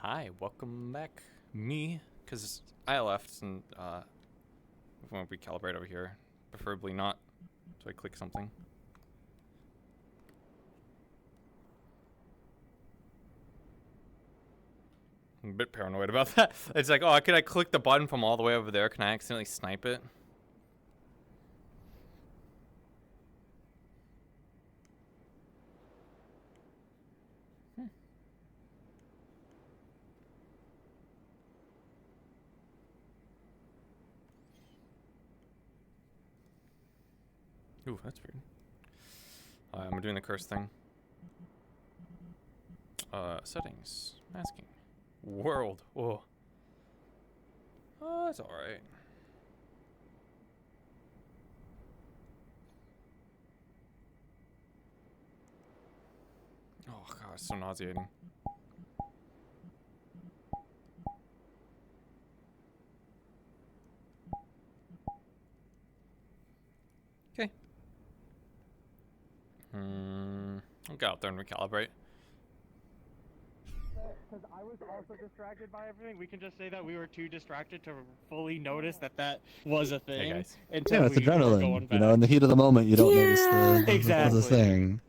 Hi, welcome back. Me, because I left and we won't recalibrate over here. Preferably not. So I click something. I'm a bit paranoid about that. It's like, oh, could I click the button from all the way over there? Can I accidentally snipe it? Ooh, that's weird. I'm doing the curse thing. Settings. Masking. World. Oh. Oh, that's alright. Oh, God, it's so nauseating. Okay. I'll go out there and recalibrate. Because I was also distracted by everything. We can just say that we were too distracted to fully notice that that was a thing. Hey, guys. Until Yeah, it's we were adrenaline. going You know, in back. the heat of the moment, you don't notice the Exactly. thing.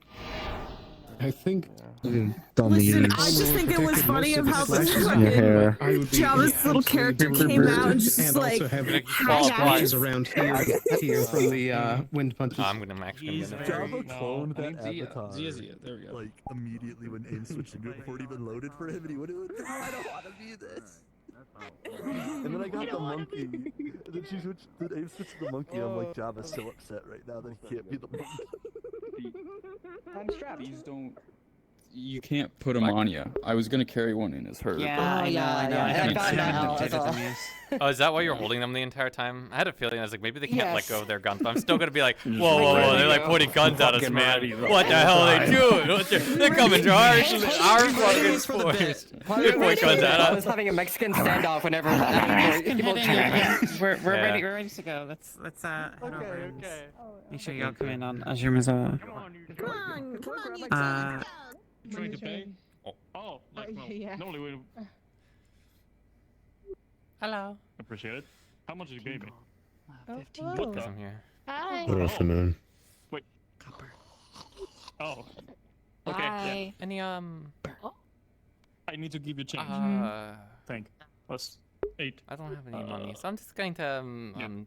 I think. Listen, I just think it was funny of how this fucking Java's little character came out and just like punches around here from the wind punches. I'm actually gonna. Java cloned that avatar. Zia. There we go. Like immediately when Aim switched into it before it even loaded for him, and he went, I don't want to be this. And then I got the monkey. And then she switched. Then Aim switched to the monkey. I'm like, Java's so upset right now that he can't be the monkey. I'm strapped. These don't. You can't put them on you. I was gonna carry one in as her. Yeah, I know. I found out. Oh, is that why you're holding them the entire time? I had a feeling I was like, maybe they can't let go of their guns, but I'm still gonna be like, whoa, they're like pointing guns at us, man. What the hell are they doing? They're coming to our fucking force. They point guns at I was us. having a Mexican standoff whenever. We're ready. We're ready to go. Let's head over. Okay. Make sure y'all come in on as your Mazoa. Come on, you Come on, you guys. Trying to pay? Oh, like, well, Yeah. Normally we Hello. appreciate it. How much did you give me? 15. What Because I'm here. Hi. Good afternoon. Copper. Oh. Okay, yeah. Any I need to give you change. Thank. Plus 8. I don't have any money, so I'm just going to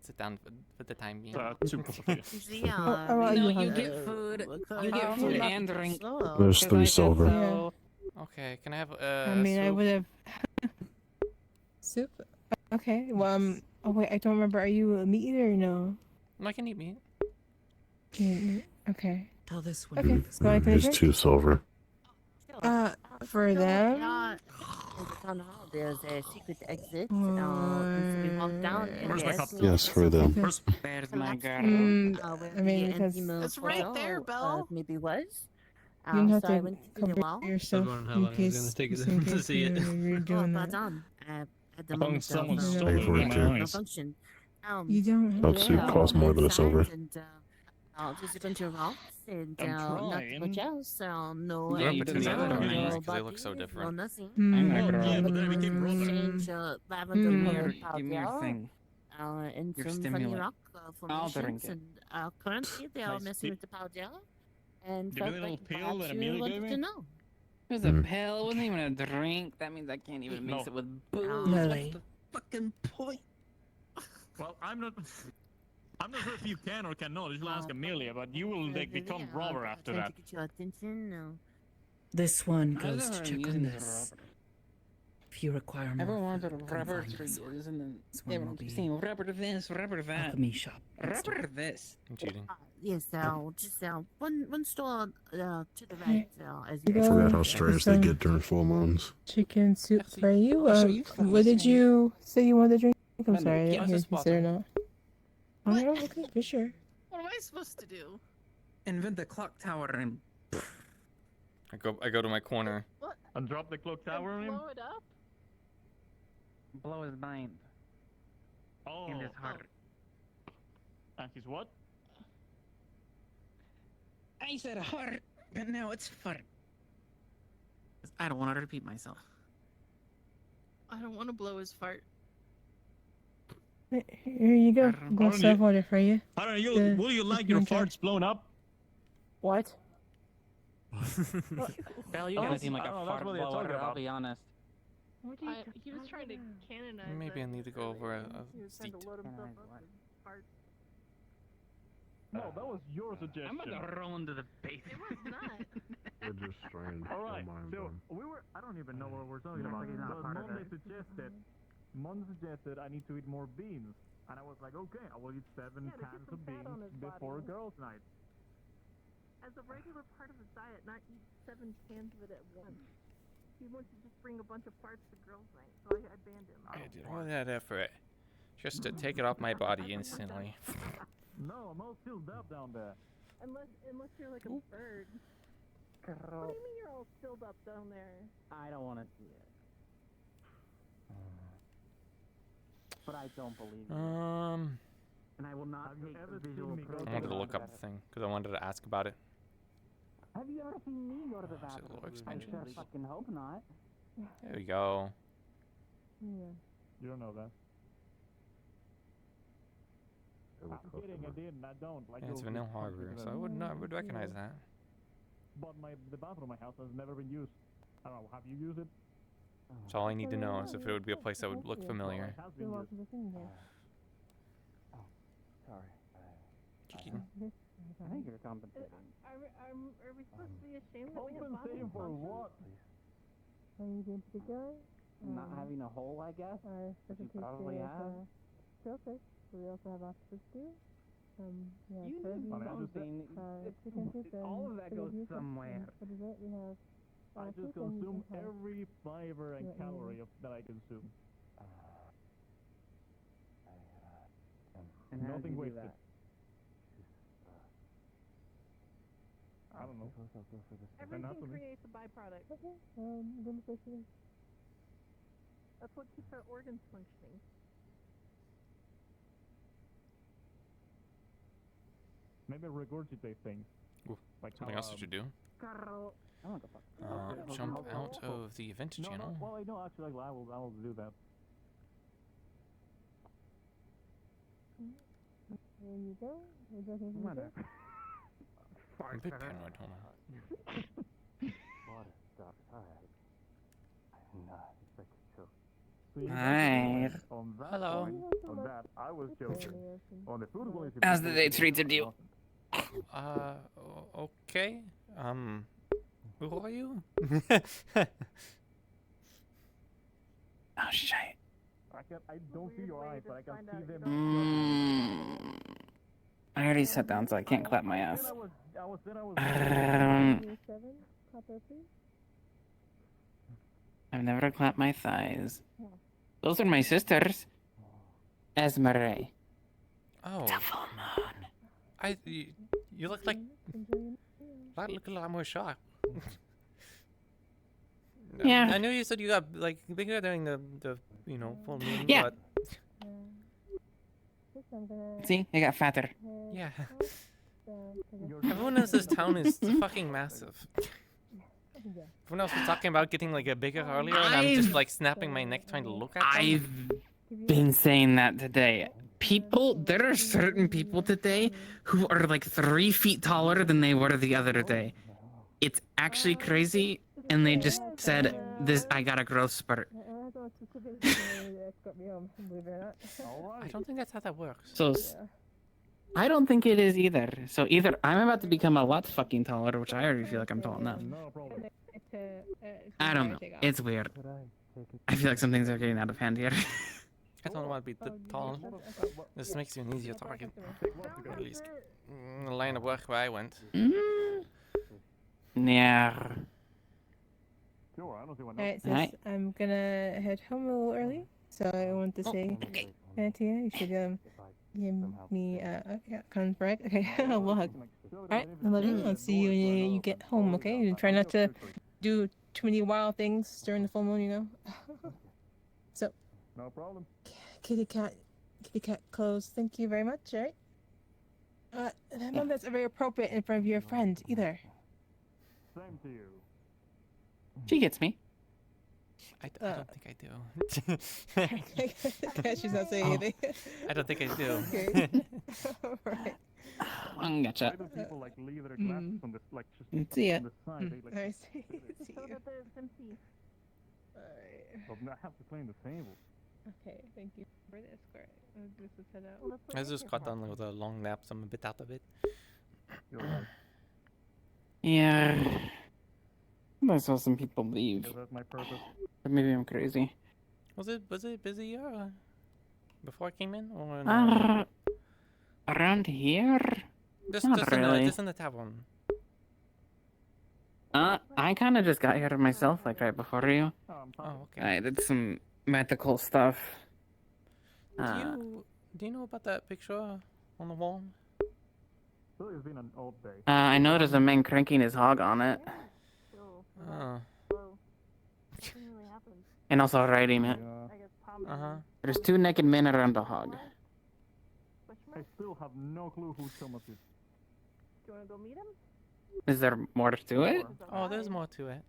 sit down for the time being. 2 coffee. You get food. You get food and drink. There's 3 silver. Okay, can I have I mean, I would have. Soup? Okay, well, oh wait, I don't remember. Are you a meat eater or no? I can eat meat. Okay. Tell this one. Okay, so I can There's 2 silver. for them? There's a secret exit. We walk down and Where's my cup? Yes, for them. Where's There's my girl. I mean, because it's right there, Belle. Maybe was. you don't have So I to went to the cover wall. yourself in case you see it. You're doing that. At the I moment, think someone no, stole no, it in no, my no eyes. function. You don't. That soup costs more than a silver. And, just a bunch of rocks and I'm not trying. much else. No. Yeah, you but can the other never ones, know. because they look so different. No nothing. Yeah, but then it became roller. Change lavender Give me color your powder, thing. and Your some funny stimulant. rock I'll drink formations. it. And currently they are Nice. messing with the powder. And Give me felt a little like pill perhaps that you Amelia wanted gave me? to know. There's a pill. Wasn't even a drink. That means I can't even mix No. it with booze. Lily. What's the fucking point? Well, I'm not sure if you can or cannot. You should ask Amelia, but you will like become robber after Trying that. to get your attention. No. This one I goes to never check used on the this. If you require more, Everyone wanted come rubber find for us. yours, and then This one will everyone be keeps saying rubber to this, rubber to that. alchemy shop. next door. Rubber to this. I'm cheating. Yes, just one store to the right as you You I know, forgot how strange they get during full moons. chicken soup for you. I'll show you some What did things. you say you wanted to drink? I'm Menu. sorry, I Yeah, didn't hear just if you said or bottle. not. Oh, no, okay, for sure. What am I supposed to do? Invent the clock tower and I go to my corner. And drop the clock tower on him? it up? blow his mind Oh. in his heart. And he's what? I said heart, but now it's fart. I don't want to repeat myself. I don't want to blow his fart. Here you go. Aaron, Go Aaron, serve water for you. Aaron, The- will you like the your in charge. farts blown up? What? Bell, you kinda seem like I a don't know, that's fart what they're talking blower, I'll about. be honest. He was trying to canonize. Maybe I need to go over a seat. No, that was your suggestion. I'm gonna roll into the base. It was not. They're just strange. Alright, Don't mind so them. we were, I don't even know what we're talking Looks about. like he's not a So part of Monday it. suggested I need to eat more beans. And I was like, okay, I will eat 7 cans of beans before girls' night. As a regular part of his diet, not eat 7 cans of it at once. He wants to just bring a bunch of parts to girls' night, so I banned him. I did all that effort just to take it off my body instantly. No, I'm all filled up down there. Unless you're like a bird. What do you mean you're all filled up down there? I don't want to see it. But I don't believe you. And I will not Have you take ever the visual seen me go proof. I wanted to look up the thing because I wanted to ask about it. Have you ever seen me go to the Is it bathroom? low I expansions? sure fucking hope not. There we go. Yeah. You don't know that. It would I'm cost kidding, I them. didn't, I don't. Like, Yeah, it's you'll vanilla be harbor, fucking so I would recognize that. But the bathroom in my house has never been used. I don't know, have you used it? That's all I need to know is if it would be a place that would look familiar. It has You're been used. welcome to sing here. Sorry. Kicking. I think you're compensating. Are we supposed to be ashamed that we have body Compensating for dysfunction? what? Anything in particular? Not having a hole, I guess. Our Which you specialty probably is have. shellfish. So we also have octopus stew. We have You turkey, need I mean, I just- something. chicken soup, and All of that goes spaghetti soup, somewhere. and what is it? We have I just chicken, we consume have every fiber and Yeah, yeah. calorie that I consume. And how Nothing do you do wasted. that? I don't know. Everything Anatomy. creates a byproduct. Okay, good fish. That's what keeps our organs functioning. Maybe regurgitate things. Ooh, Like Something how, else you should do. I want to fuck. Jump out of the event No, channel. well, I know actually, like, I will do that. There you go. Would you like anything to Whatever. say? I'm a bit paranoid, hold on. So you Hi. on that Hello. point, on that, I was joking. On the food quality. How's the day treated you? Okay. Who are you? Oh shit. I don't see your eyes, but I can see them. I already sat down, so I can't clap my ass. I was Year 7, copper, please. I've never clapped my thighs. Those are my sisters. Esmeralda. Oh, The full moon. you look like Enjoy your look a lot more shocked. Yeah. I knew you said you got like bigger during the full moon. Yeah. But First, I'm gonna See, I got fatter. head yeah. out, to the Everyone knows this town is fucking massive. yeah. Everyone else was talking about getting like a bigger earlier, and I'm just like snapping my neck trying to look at them. I've been saying that today. There are certain people today who are like 3 feet taller than they were the other day. It's actually crazy, and they just said, I got a growth spurt. I don't know specifics that got me home, believe it or not. I don't think that's how that works. So, I don't think it is either. So either I'm about to become a lot fucking taller, which I already feel like I'm tall enough. No problem. I don't know. It's weird. I feel like some things are getting out of hand here. I don't want to be tall. This makes you an easier target. At least in the line of work where I went. Yeah. Sure, I don't see why not. Alright, Hi. sis, I'm gonna head home a little early, so I want to say, to you, you should give me a correct. Okay, we'll hug. Alright, I love you. I'll see you when you get home. Okay, and try not to do too many wild things during the full moon. You know. So, No problem. kitty cat clothes. Thank you very much. Alright. None that's very appropriate in front of your friend either. Same to you. She gets me. I don't think I do. Okay, she's not saying anything. I don't think I do. Okay. Alright. Gotcha. Why do people like leave their glasses on the like just See ya. on the side? They, like, I see. See So you. that there's empty. Alright. well, I have to clean the table. Okay, thank you for the escort. This is head out. Well, that's what I they just can got have. done with a long nap, so I'm a bit out of it. You're right. Yeah. I saw some people leave. Is that my purpose? But maybe I'm crazy. Was it busy before I came in, or no? Around here? Just not just really. just in the tavern. I kind of just got here myself, like right before you. Oh, okay. I did some medical stuff. Do you know about that picture on the wall? So it's been an old day. I know there's a man cranking his hog on it, So, Oh. nothing really happened. and also riding it. Yeah. I guess Tom There's 2 naked men around the hog. I still have no clue who Thomas is. Do you want to go meet him? Is there more to it? Oh, there's more to it.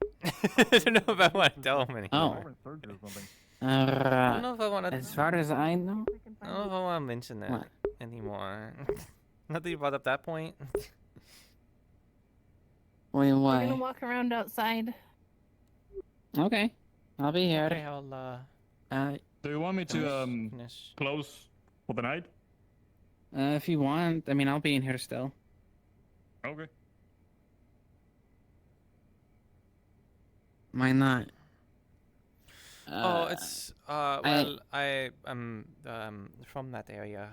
I don't know if I want to tell him anymore. Or in surgery or something. I don't know if I want to. As far as I know. I don't know if I want to mention that What? anymore. Not that you brought up that point. Wait, We're why? gonna walk around outside. Okay, I'll be Okay, here. I'll Do you want me to finish. close for the night? If you want, I mean, I'll be in here still. Okay. Why not? Oh, it's well, I am from that area.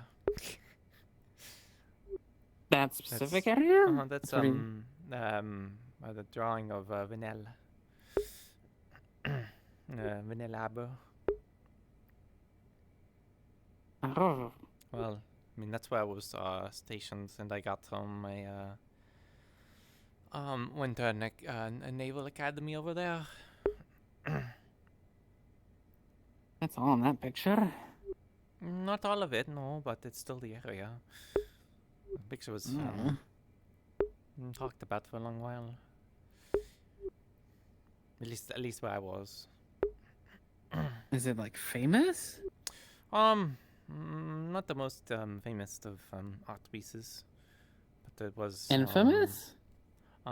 That specific area? That's What do you- the drawing of Vanilla. Vanilla Abo. Oh. Well, I mean that's where I was stationed, and I got my went to a naval academy over there. That's all in that picture. Not all of it, no, but it's still the area. The picture was talked about for a long while. At least where I was. Is it like famous? Not the most famous of art pieces, but it was Infamous?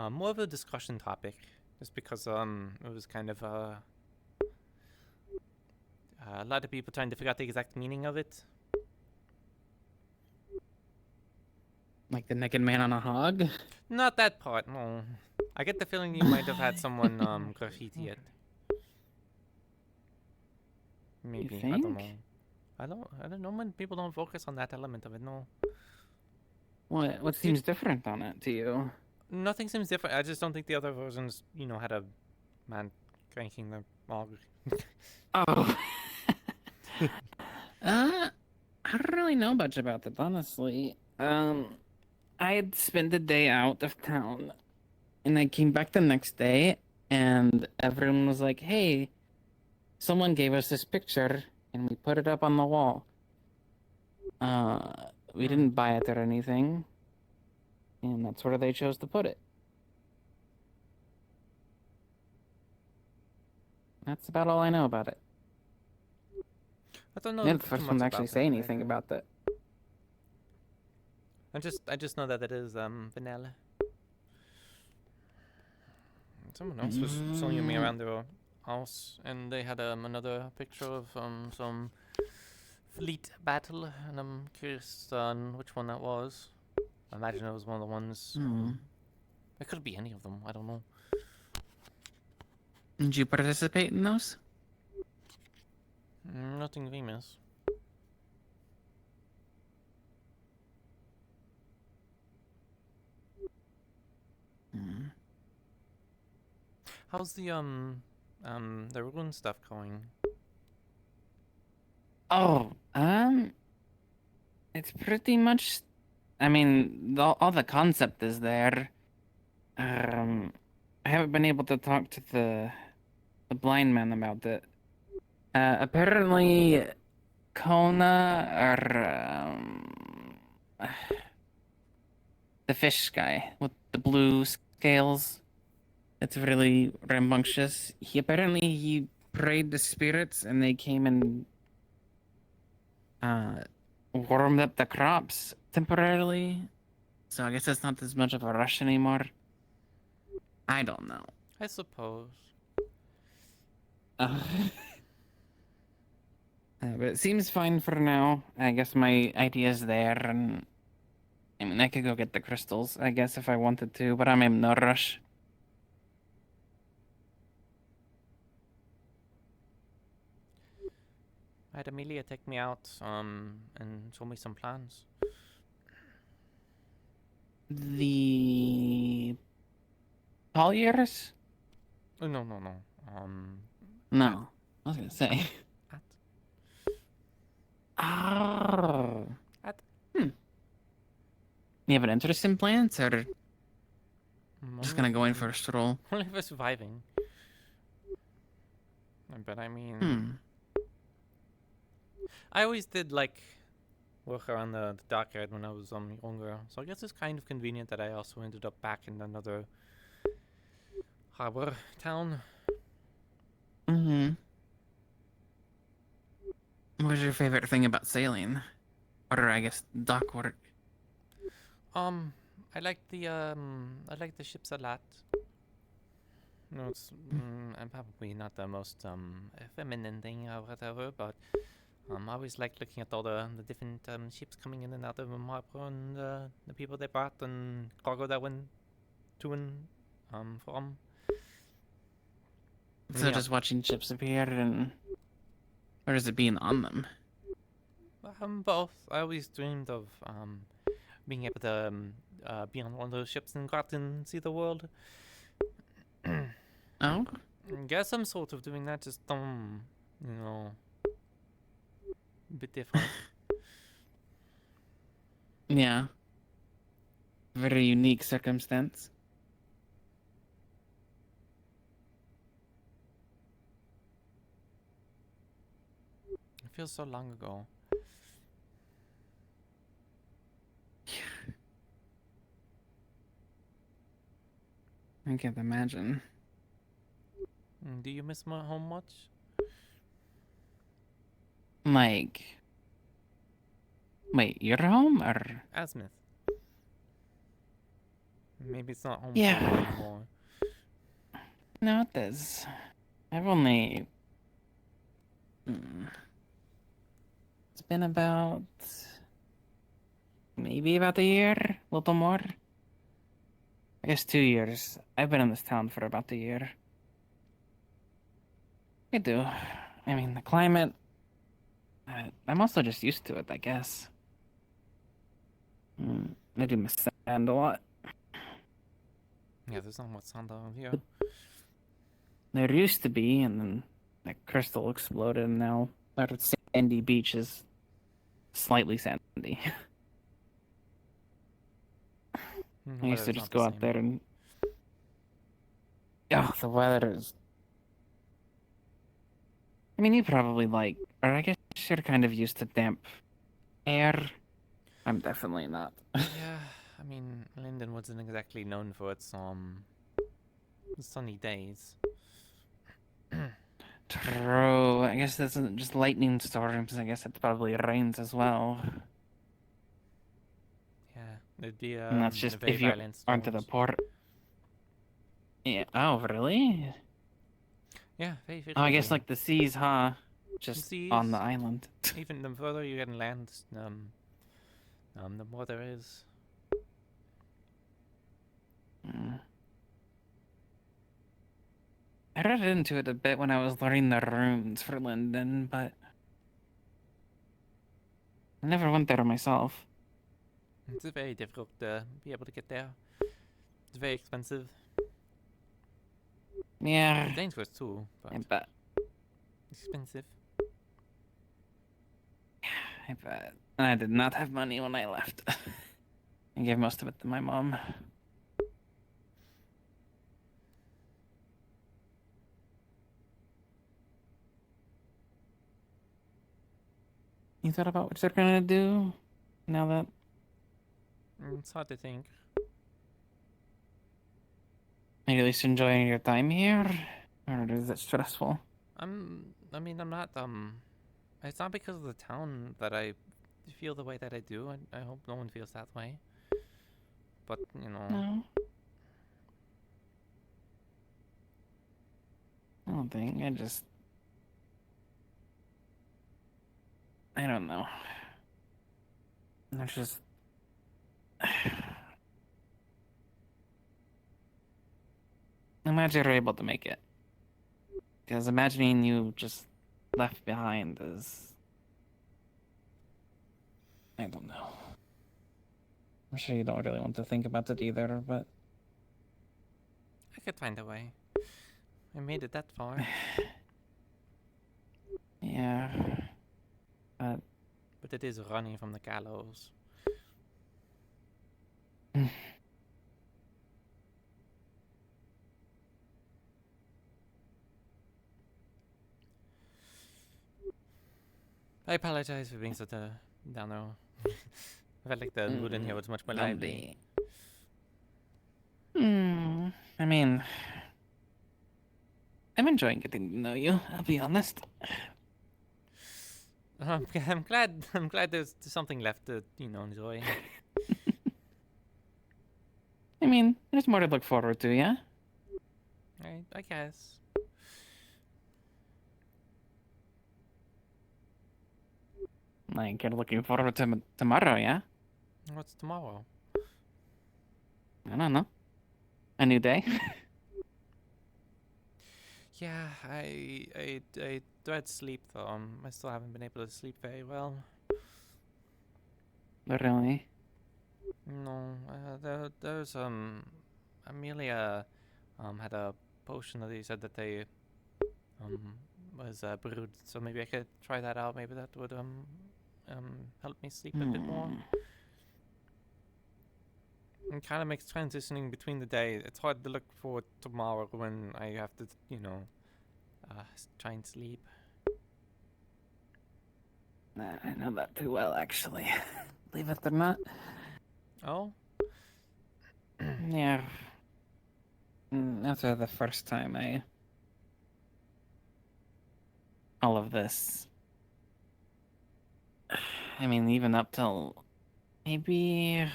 more of a discussion topic, just because it was kind of a lot of people trying to figure out the exact meaning of it. Like the naked man on a hog? Not that part, no. I get the feeling you might have had someone graffiti it. Maybe. I don't think? know. I don't know when people don't focus on that element of it, no. What seems different on it to you? Nothing seems different. I just don't think the other versions, had a man cranking the log. Oh. I don't really know much about that, honestly. I had spent the day out of town, and I came back the next day, and everyone was like, hey, someone gave us this picture, and we put it up on the wall. We didn't buy it or anything, and that's where they chose to put it. That's about all I know about it. I don't know. You're the too first much one to actually about say it. anything about that. I just know that it is vanilla. Someone else was showing me around their house, and they had another picture of some fleet battle, and I'm curious on which one that was. I imagine it was one of the ones. It could be any of them. I don't know. Did you participate in those? Nothing famous. How's the ruin stuff going? Oh, it's pretty much. I mean, all the concept is there. I haven't been able to talk to the blind man about it. Apparently, Kona or the fish guy with the blue scales. It's really rambunctious. He prayed to spirits and they came and warmed up the crops temporarily. So I guess it's not as much of a rush anymore. I don't know. I suppose. But it seems fine for now. I guess my idea's there, and I mean, I could go get the crystals, I guess, if I wanted to, but I'm in no rush. I had Amelia take me out, and show me some plans. The Colliers? Oh, no. No, I was gonna say. At. Oh. You have an interest in plants, or just gonna go in for a stroll? Only for surviving. But I mean, I always did like work around the dockyard when I was younger, so I guess it's kind of convenient that I also ended up back in another harbor town. What's your favorite thing about sailing? Or I guess dock work? I like the ships a lot. No, it's I'm probably not the most feminine thing or whatever, but I always like looking at all the different ships coming in and out of the harbor, and the people they brought and cargo that went to and from. So just watching ships appear, and or is it being on them? Both. I always dreamed of being able to be on one of those ships and go out and see the world. Oh? Guess I'm sort of doing that, just you know, a bit different. Yeah. Very unique circumstance. It feels so long ago. I can't imagine. Do you miss my home much? Like, wait, your home or? Asmith. Maybe it's not home Yeah. for you anymore. No, it is. I've only. It's been about. Maybe about a year, a little more. I guess 2 years. I've been in this town for about a year. I do. I mean, the climate. I'm also just used to it, I guess. I do miss sand a lot. Yeah, there's not much sand out here. There used to be, and then that crystal exploded, and now our sandy beach is slightly sandy. I used to just go out there and. Oh, the weather is. I mean, you probably like, or I guess you're kind of used to damp air. I'm definitely not. Yeah, I mean, Linden wasn't exactly known for its sunny days. True. I guess that's just lightning storms. I guess it probably rains as well. Yeah, it'd be And that's just very if you violent aren't to the storms. port. Yeah. Oh, really? Yeah, very, very Oh, I guess violent. like the seas, huh? Just on the seas, island. Even the further you get inland, the more there is. I read into it a bit when I was learning the runes for Linden, but I never went there myself. It's very difficult to be able to get there. It's very expensive. Yeah. It's dangerous too, but I bet. expensive. I bet. And I did not have money when I left. I gave most of it to my mom. You thought about what you're gonna do now that It's hard to think. are you at least enjoying your time here? Or is it stressful? I mean, I'm not, it's not because of the town that I feel the way that I do. I hope no one feels that way. But, you know. No. I don't think. I don't know. I just. I'm glad you're able to make it. Because imagining you just left behind is. I don't know. I'm sure you don't really want to think about it either, but. I could find a way. I made it that far. Yeah. But it is running from the gallows. I apologize for being such a downer. I felt like the mood in here was much more lively. I mean, I'm enjoying getting to know you, I'll be honest. I'm glad there's something left to, you know, enjoy. I mean, there's more to look forward to, yeah? I guess. Like, you're looking forward to tomorrow, yeah? What's tomorrow? I don't know. A new day? Yeah, I dread sleep though. I still haven't been able to sleep very well. Really? No, there's Amelia had a potion that he said that they was brewed, so maybe I could try that out. Maybe that would help me sleep a bit more. It kind of makes transitioning between the day. It's hard to look forward to tomorrow when I have to, you know, try and sleep. I know that too well, actually. Believe it or not. Oh? Yeah. After the first time all of this. I mean, even up till maybe.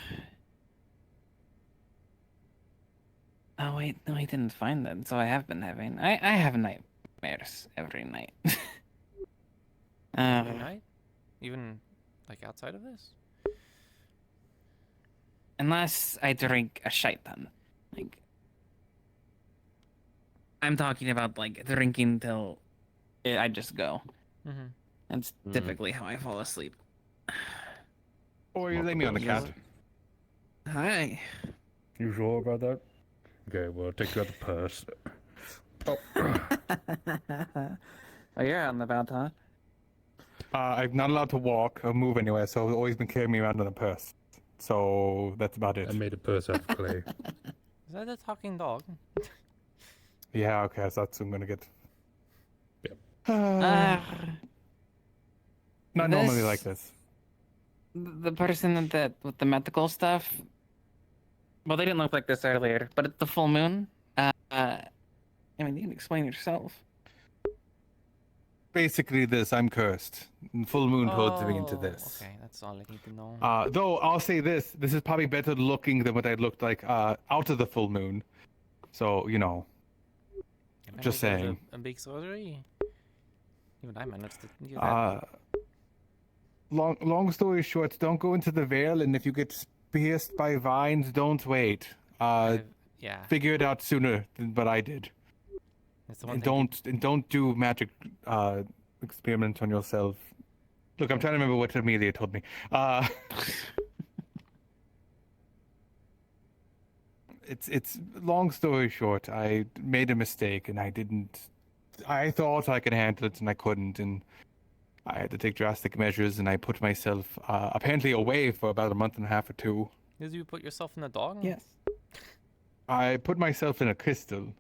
Oh wait, no, I didn't find it. So I have been having. I have nightmares every night. Every night? Even like outside of this? Unless I drink a shite ton. Like, I'm talking about like drinking till I just go. Mm-hmm. That's typically how I fall asleep. Or you lay me on the cat. Hi. You sure about that? Okay, well, I'll take you out the purse. Oh. Oh, you're out and about, huh? I'm not allowed to walk or move anywhere, so I've always been carrying me around in a purse. So that's about it. I made a purse out of clay. Is that a talking dog? Yeah, okay, so that's what I'm gonna get. Yep. Not normally like this. The person with the medical stuff. Well, they didn't look like this earlier, but it's the full moon. I mean, you can explain yourself. Basically, I'm cursed. Full moon holds me into this. Okay, that's all I need to know. Though I'll say this is probably better looking than what I looked like out of the full moon. So, you know. Just saying. A big surgery? Even I managed to do that. Long story short, don't go into the Vale, and if you get pierced by vines, don't wait. Yeah. Figure it out sooner than what I did. That's the one And don't do magic experiments on yourself. Look, I'm trying to remember what Amelia told me. It's long story short, I made a mistake and I thought I could handle it and I couldn't, and I had to take drastic measures, and I put myself apparently away for about a month and a half or two. Did you put yourself in a dog? Yes. I put myself in a crystal.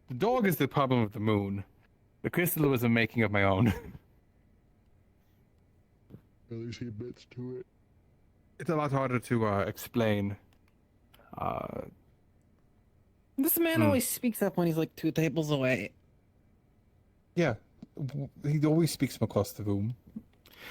The dog is the problem of the moon. The crystal was a making of my own. At least he admits to it. It's a lot harder to explain. This man always speaks up when he's like 2 tables away. Yeah. he always speaks from across the room.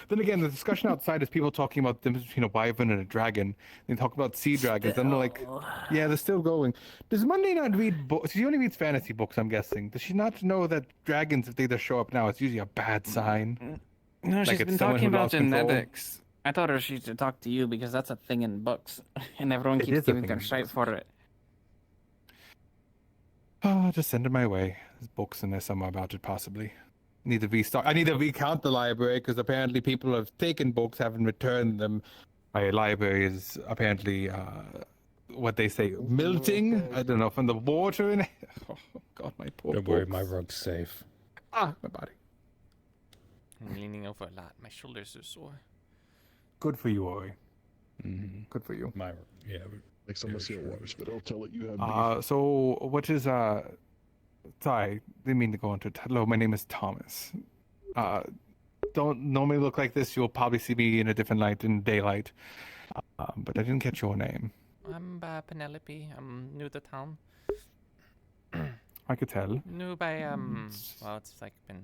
Then again, the discussion outside is people talking about the difference between a wyvern and a dragon. They talk about sea dragons. And they're like, yeah, they're still going. Does Monday not read books? She only reads fantasy books, I'm guessing. Does she not know that dragons, if they just show up now, it's usually a bad sign? No, Like she's it's been someone talking who about lost control? genetics. I thought her she should talk to you because that's a thing in books, and everyone It keeps is a giving thing her in shite books. for it. Oh, just send it my way. There's books in there somewhere about it, possibly. I need to recount the library because apparently people have taken books, haven't returned them. My library is apparently, what they say, melting. I don't know, from the water in it. Oh, God, my poor Don't worry, books. my rug's safe. Ah, my body. I'm leaning over a lot. My shoulders are sore. Good for you, Ori. Mm-hmm. Good for you. My, yeah. Next time I see a water spit, I'll tell it you have beef. So what is sorry, didn't mean to go into it. Hello, my name is Thomas. Don't normally look like this. You'll probably see me in a different light, in daylight. But I didn't catch your name. I'm Penelope. I'm new to town. I could tell. New by well, it's like been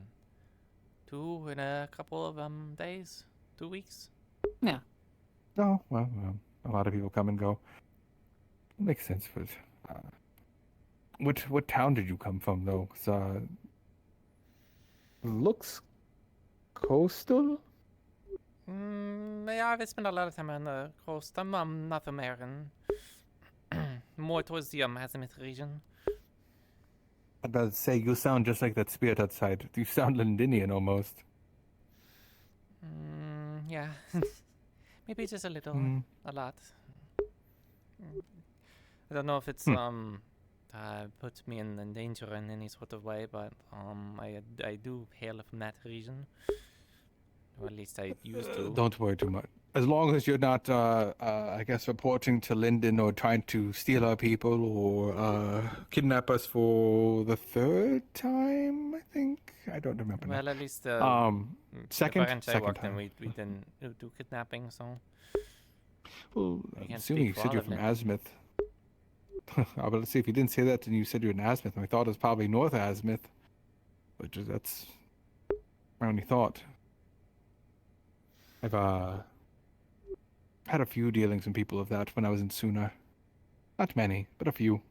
2 in a couple of days, 2 weeks. Yeah. Oh, well, a lot of people come and go. Makes sense, but what town did you come from, though? 'Cause, looks coastal. Yeah, I've spent a lot of time on the coast. I'm North American, more towards the Azimuth region. I'd about to say you sound just like that spirit outside. You sound Londinian almost. Yeah, maybe just a little, a lot. I don't know if it's puts me in danger in any sort of way, but I do hail from that region, or at least I used to. Don't worry too much. As long as you're not, I guess, reporting to Linden or trying to steal our people or kidnap us for the 3rd time, I think. I don't remember. Well, at least second time. time. We didn't do kidnapping, so. Well, I can't assuming you speak for said all you're of from Linden. Azimuth. But let's see, if you didn't say that and you said you're in Azimuth, I thought it was probably North Azimuth. Which is, that's my only thought. I've had a few dealings with people of that when I was in Suna. Not many, but a few.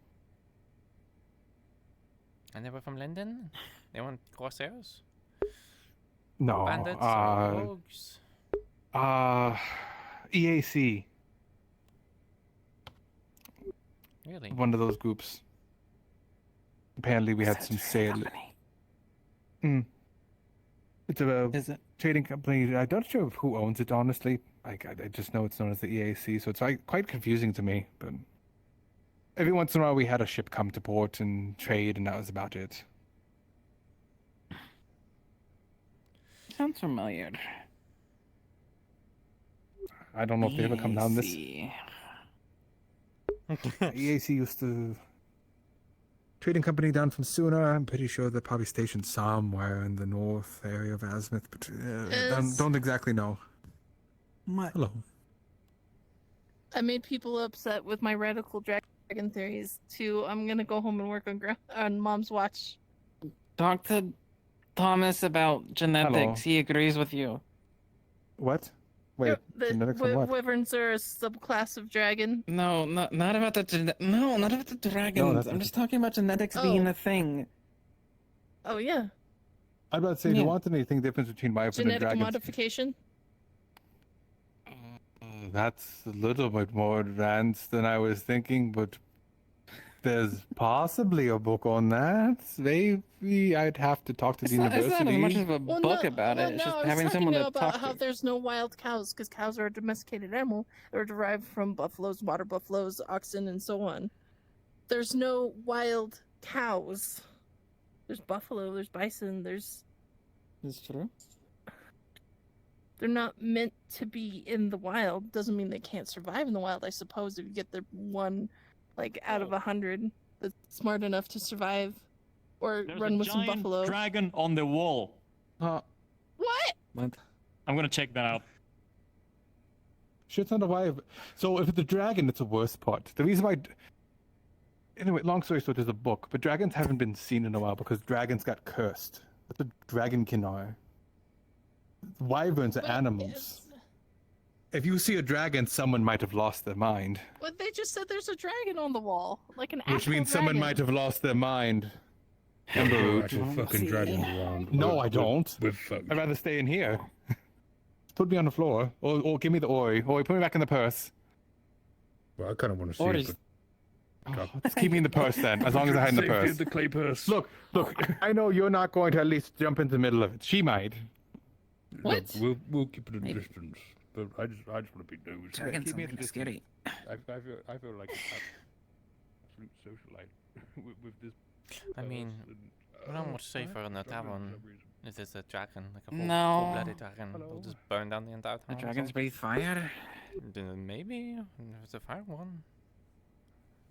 And they were from Linden? They weren't Corsairs? No. Bandits or rogues? EAC. Really? One of those groups. Apparently we had some sale. It's a trading company. I don't know who owns it, honestly. I just know it's known as the EAC, so it's quite confusing to me. But every once in a while we had a ship come to port and trade, and that was about it. Sounds familiar. I don't know if they ever come down this. EAC used to trading company down from Suna. I'm pretty sure they're probably stationed somewhere in the north area of Azimuth, but don't exactly know. Hello. I made people upset with my radical dragon theories too. I'm gonna go home and work on Mom's watch. Talk to Thomas about genetics. Hello. He agrees with you. What? Wait, genetics on what? Wyverns are a subclass of dragon. No, not about the not about the dragons. I'm just talking about genetics being a thing. Oh yeah. I'd about to say, if you want anything difference between wyvern and Genetic dragons, modification. that's a little bit more advanced than I was thinking, but there's possibly a book on that. Maybe I'd have to talk to the university. It's not as much of a book about it. It's just having someone to talk how to. there's no wild cows because cows are a domesticated animal. They're derived from buffaloes, water buffaloes, oxen, and so on. There's no wild cows. There's buffalo. There's bison. There's. That's true. They're not meant to be in the wild. Doesn't mean they can't survive in the wild. I suppose if you get the one, like out of 100, that's smart enough to survive, or There's run a with some giant buffalo. dragon on the wall. What? I'm gonna check that out. Shit's on the wyvern. So if it's a dragon, it's the worst part. The reason why. Anyway, long story short, there's a book, but dragons haven't been seen in a while because dragons got cursed. what the dragonkin are. Wyverns are animals. If you see a dragon, someone might have lost their mind. But they just said there's a dragon on the wall, like an Which actual means dragon. someone might have lost their mind. Actual fucking dragons around. No, I don't. We're fucked. I'd rather stay in here. Put me on the floor, or give me the ori. Ori, put me back in the purse. Well, I kind of want to see Ori's- it, but... Just keep me in the purse then, as long as I hide in the Safety purse. of the clay purse. Look, I know you're not going to at least jump into the middle of it. She might. What? Look, we'll keep it at a distance. But I just want to be nosy. Dragons keep me are at a kinda scary. I feel like an absolute socialite with this. I mean, we're not much safer in the tavern if there's a dragon, like a full-blooded dragon. They'll just burn down the entire The town. dragons breathe fire. Then maybe if it's a fire one.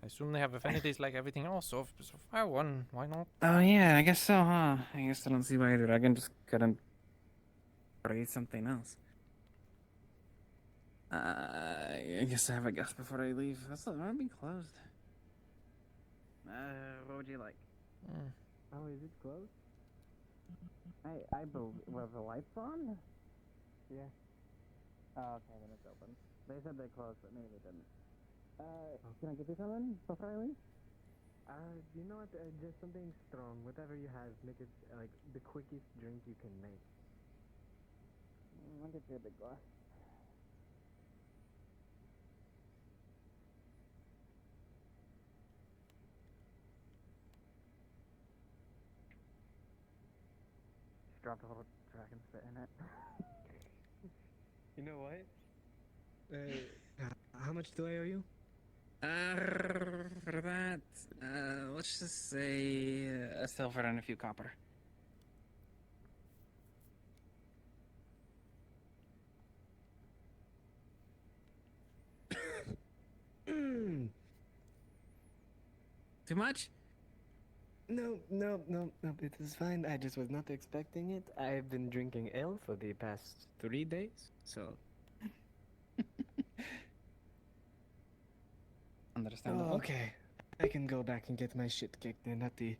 I assume they have affinities like everything else, so if it's a fire one, why not? Oh yeah, I guess so, huh? I guess I don't see why a dragon just couldn't breathe something else. I guess I have a guess before I leave. I'll be closed. What would you like? Oh, is it closed? I believe. Were the lights on? Yeah. Oh, okay, then it's open. They said they closed, but maybe they didn't. Can I get you something before I leave? You know what? Just something strong. Whatever you have, make it like the quickest drink you can make. I'll get you a big glass. Dropped a little dragon spit in it. You know what? How much do I owe you? For that, let's just say a silver and a few copper. Too much? No, it is fine. I just was not expecting it. I've been drinking ale for the past 3 days, so... Understandable. Oh, okay. I can go back and get my shit kicked in at the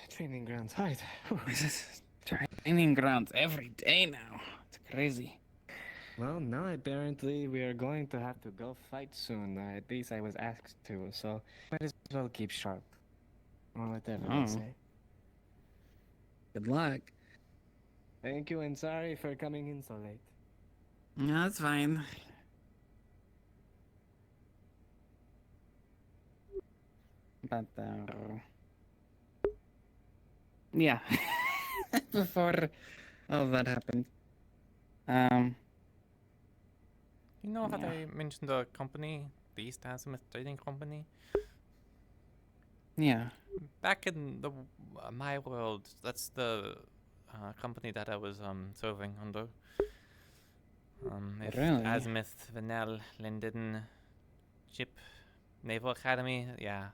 training grounds. Right. Training grounds every day now. It's crazy. Well, now apparently we are going to have to go fight soon. At least I was asked to, so might as well keep sharp. Or whatever they say. Good luck. Thank you, and sorry for coming in so late. No, that's fine. But, yeah. Before all that happened. You know how they mentioned the company, the East Azimuth Trading Company? Yeah. Back in the my world, that's the company that I was serving under. Really? Azimuth, Vanel, Linden, Ship, Naval Academy. Yeah.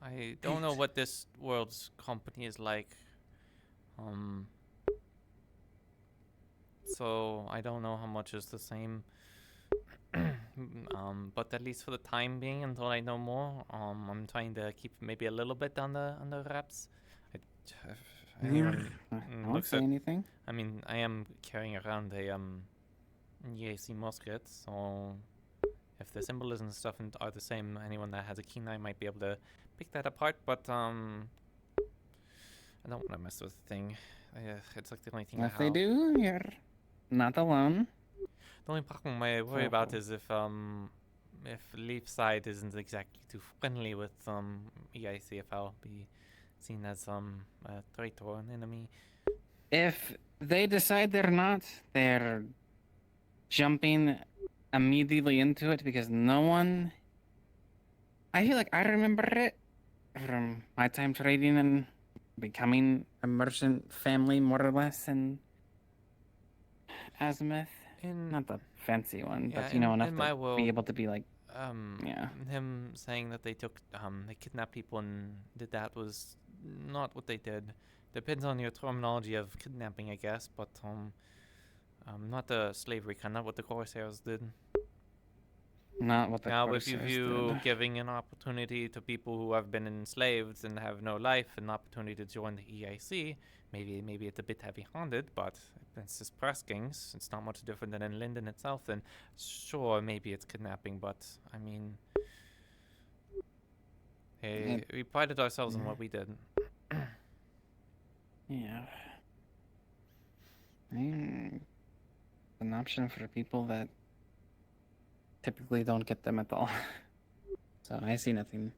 I don't know what this world's company is like. So I don't know how much is the same. But at least for the time being, until I know more, I'm trying to keep maybe a little bit on the wraps. I won't say anything. I mean, I am carrying around a EAC musket, so if the symbolism and stuff are the same, anyone that has a keen eye might be able to pick that apart. But I don't want to mess with the thing. It's like the only thing I have. If they do, you're not alone. The only problem I worry about is if Leaf Side isn't exactly too friendly with EIC, if I'll be seen as a traitor or an enemy. If they decide they're not, they're jumping immediately into it because no one... I feel like I remember it from my time trading and becoming a merchant family, more or less, in Azimuth. Not the fancy one, Yeah, but you know, enough in to my world, be able to be like, him saying that they kidnapped people and did that was not what they did. Depends on your terminology of kidnapping, I guess, but not the slavery kind, not what the Corsairs did. Not what the Now, if Corsairs you did. giving an opportunity to people who have been enslaved and have no life, an opportunity to join the EIC, maybe it's a bit heavy-handed, but it's just press gangs. It's not much different than in Linden itself. Then, sure, maybe it's kidnapping, but I mean, hey, we prided ourselves on what we did. Yeah. An option for people that typically don't get them at all. So I see nothing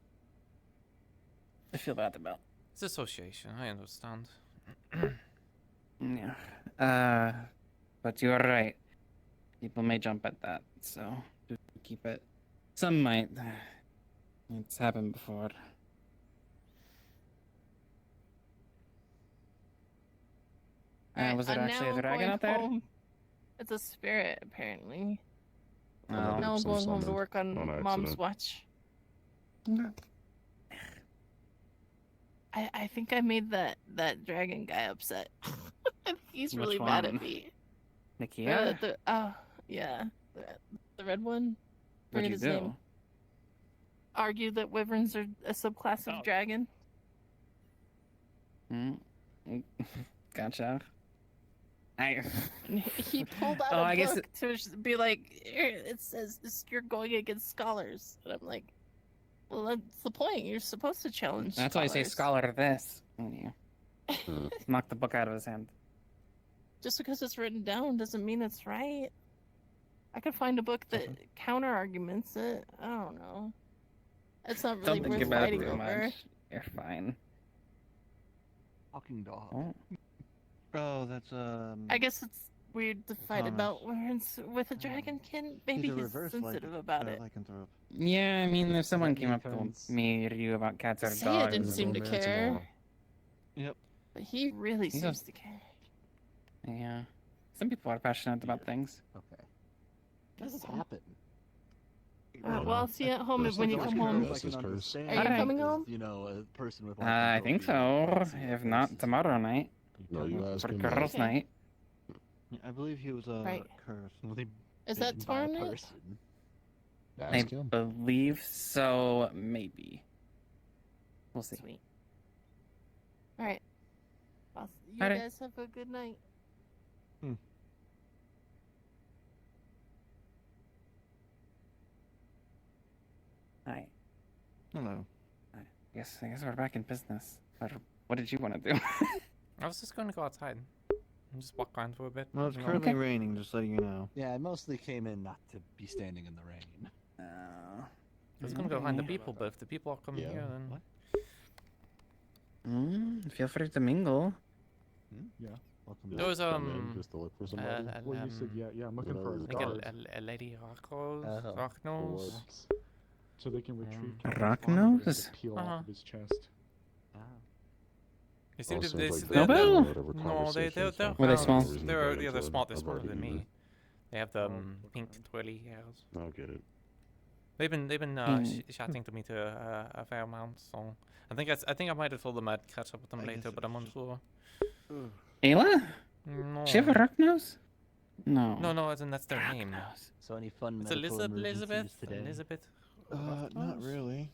to feel bad about. It's association. I understand. Yeah. But you're right. People may jump at that, so do keep it. Some might. It's happened before. Was it actually a dragon out there? Home. It's a spirit, apparently. Oh. Now I'm going home to work on Mom's watch. I think I made that dragon guy upset. He's really mad at me. Nikia? Yeah. The red one. What'd you Forget his name. Argue that wyverns are a subclass of dragon. Gotcha. He pulled out a book to be like, it says you're going against scholars. And I'm like, well, that's the point. You're supposed to challenge That's scholars. why I say scholar this. When you knock the book out of his hand. Just because it's written down doesn't mean it's right. I could find a book that counter arguments it. I don't know. It's not really Don't think worth about it fighting too over. much. You're fine. Talking dog. Oh. Oh, that's I guess it's weird to fight about words with a dragonkin. Maybe he's sensitive about it. Yeah, I mean, if someone came up to me or you about cats or dogs, Saya didn't seem to care. Yep. But he really seems to care. Yeah. Some people are passionate about things. Okay. This has happened. Well, I'll see you at home when you come home. Are you coming home? You know, a person with. I think so. If not, tomorrow night. No, you asked For him. girls' night. I believe he was cursed. Is that tomorrow night? I believe so, maybe. We'll see. Sweet. Alright. You Alright. guys have a good night. Hi. Hello. I guess we're back in business. What did you want to do? I was just going to go outside and just walk around for a bit. Well, it's you know. currently raining, just letting you know. Yeah, I mostly came in not to be standing in the rain. I was going to go find the people, but if the people are coming here, then... Feel free to mingle. Yeah. There was, just to look for somebody. Well, you said, yeah, I'm looking for a like guard. a lady Rocknose. So they can retrieve Rocknose? peel off of his chest. They seem to sounds they, like they're, that they're, whatever no, they're Were they small? They're small. They're smaller than me. They have the pink twirly hairs. I'll get it. They've been chatting to me to a fair amount. So I think I might have told them I'd catch up with them later, but I'm unsure. Ayla? No. She have a rock nose? No. No, as in that's their name. So any fun It's medical Elizabeth. emergencies today? Elizabeth. Not really.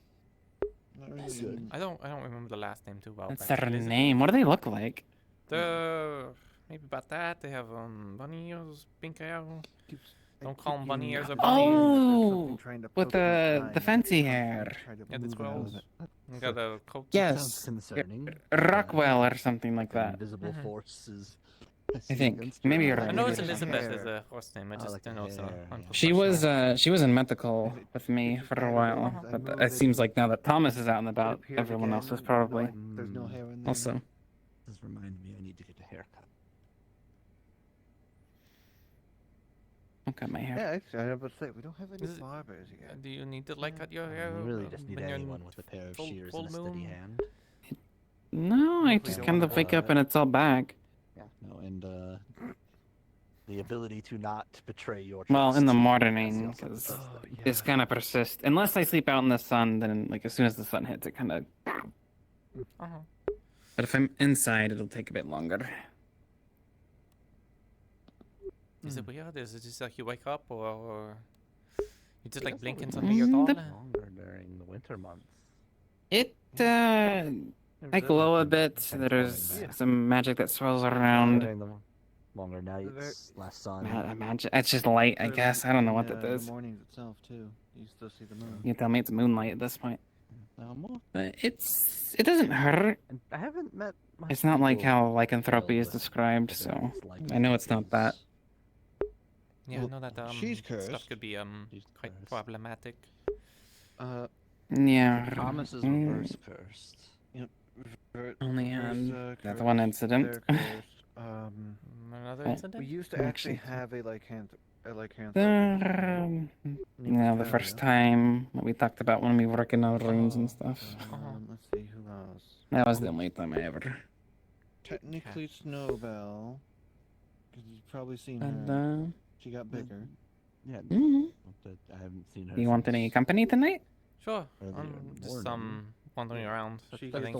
Not really. Good. I don't remember the last name too well. That's but their Elizabeth. name. What do they look like? They're maybe about that. They have bunny ears, pink hair. Don't call them bunny ears or bunny. Oh, with the fancy hair. Yeah, the squirrels. You got a coat. Yes. Concerning. Rockwell or something like that. Invisible forces. I think. Maybe you're right. I know it's Maybe you're right. Elizabeth is a horse name. I just don't know it's She was in medical with me for a while, but it seems like now that Thomas is out and about, everyone else is probably There's no hair in there. also. This reminded me I need to get a haircut. I'll cut my hair. Yeah, actually, I was say we don't have any barbers here. Do you need to cut your hair? You really just need when you're in anyone with a pair of full- shears full and a steady moon? hand. No, I just kind of wake up and it's all back. Yeah. No, and the ability to not betray your trust. Well, in the morning, because this kind of persists. Unless I sleep out in the sun, then like as soon as the sun hits, it kind of. But if I'm inside, it'll take a bit longer. Is it weird? Is it just like you wake up or You just like blinking something you're gone. Longer during the winter months. It I glow a bit. There's some magic that swirls around. During the longer nights, less sun. Magic. It's just light, I guess. I don't know what that The is. mornings itself too. You still see the moon. You tell me it's moonlight at this point. But it doesn't hurt. I haven't met. It's not like how lycanthropy is described, so I know it's not that. Yeah, I know that she's stuff cursed. could be quite problematic. Yeah. Thomas is reverse cursed. Only had that one incident. Another Oh. incident? We used to actually have a lycanthropist. The first time we talked about when we were working on rooms and stuff. Let's see who else. That was the only time I ever. Technically, Snowbell. Because you've probably seen her. And, She got bigger. Yeah. Mhm. I haven't seen her. Do you want any company tonight? Sure. Earlier Just morning. wandering around. She I gets think.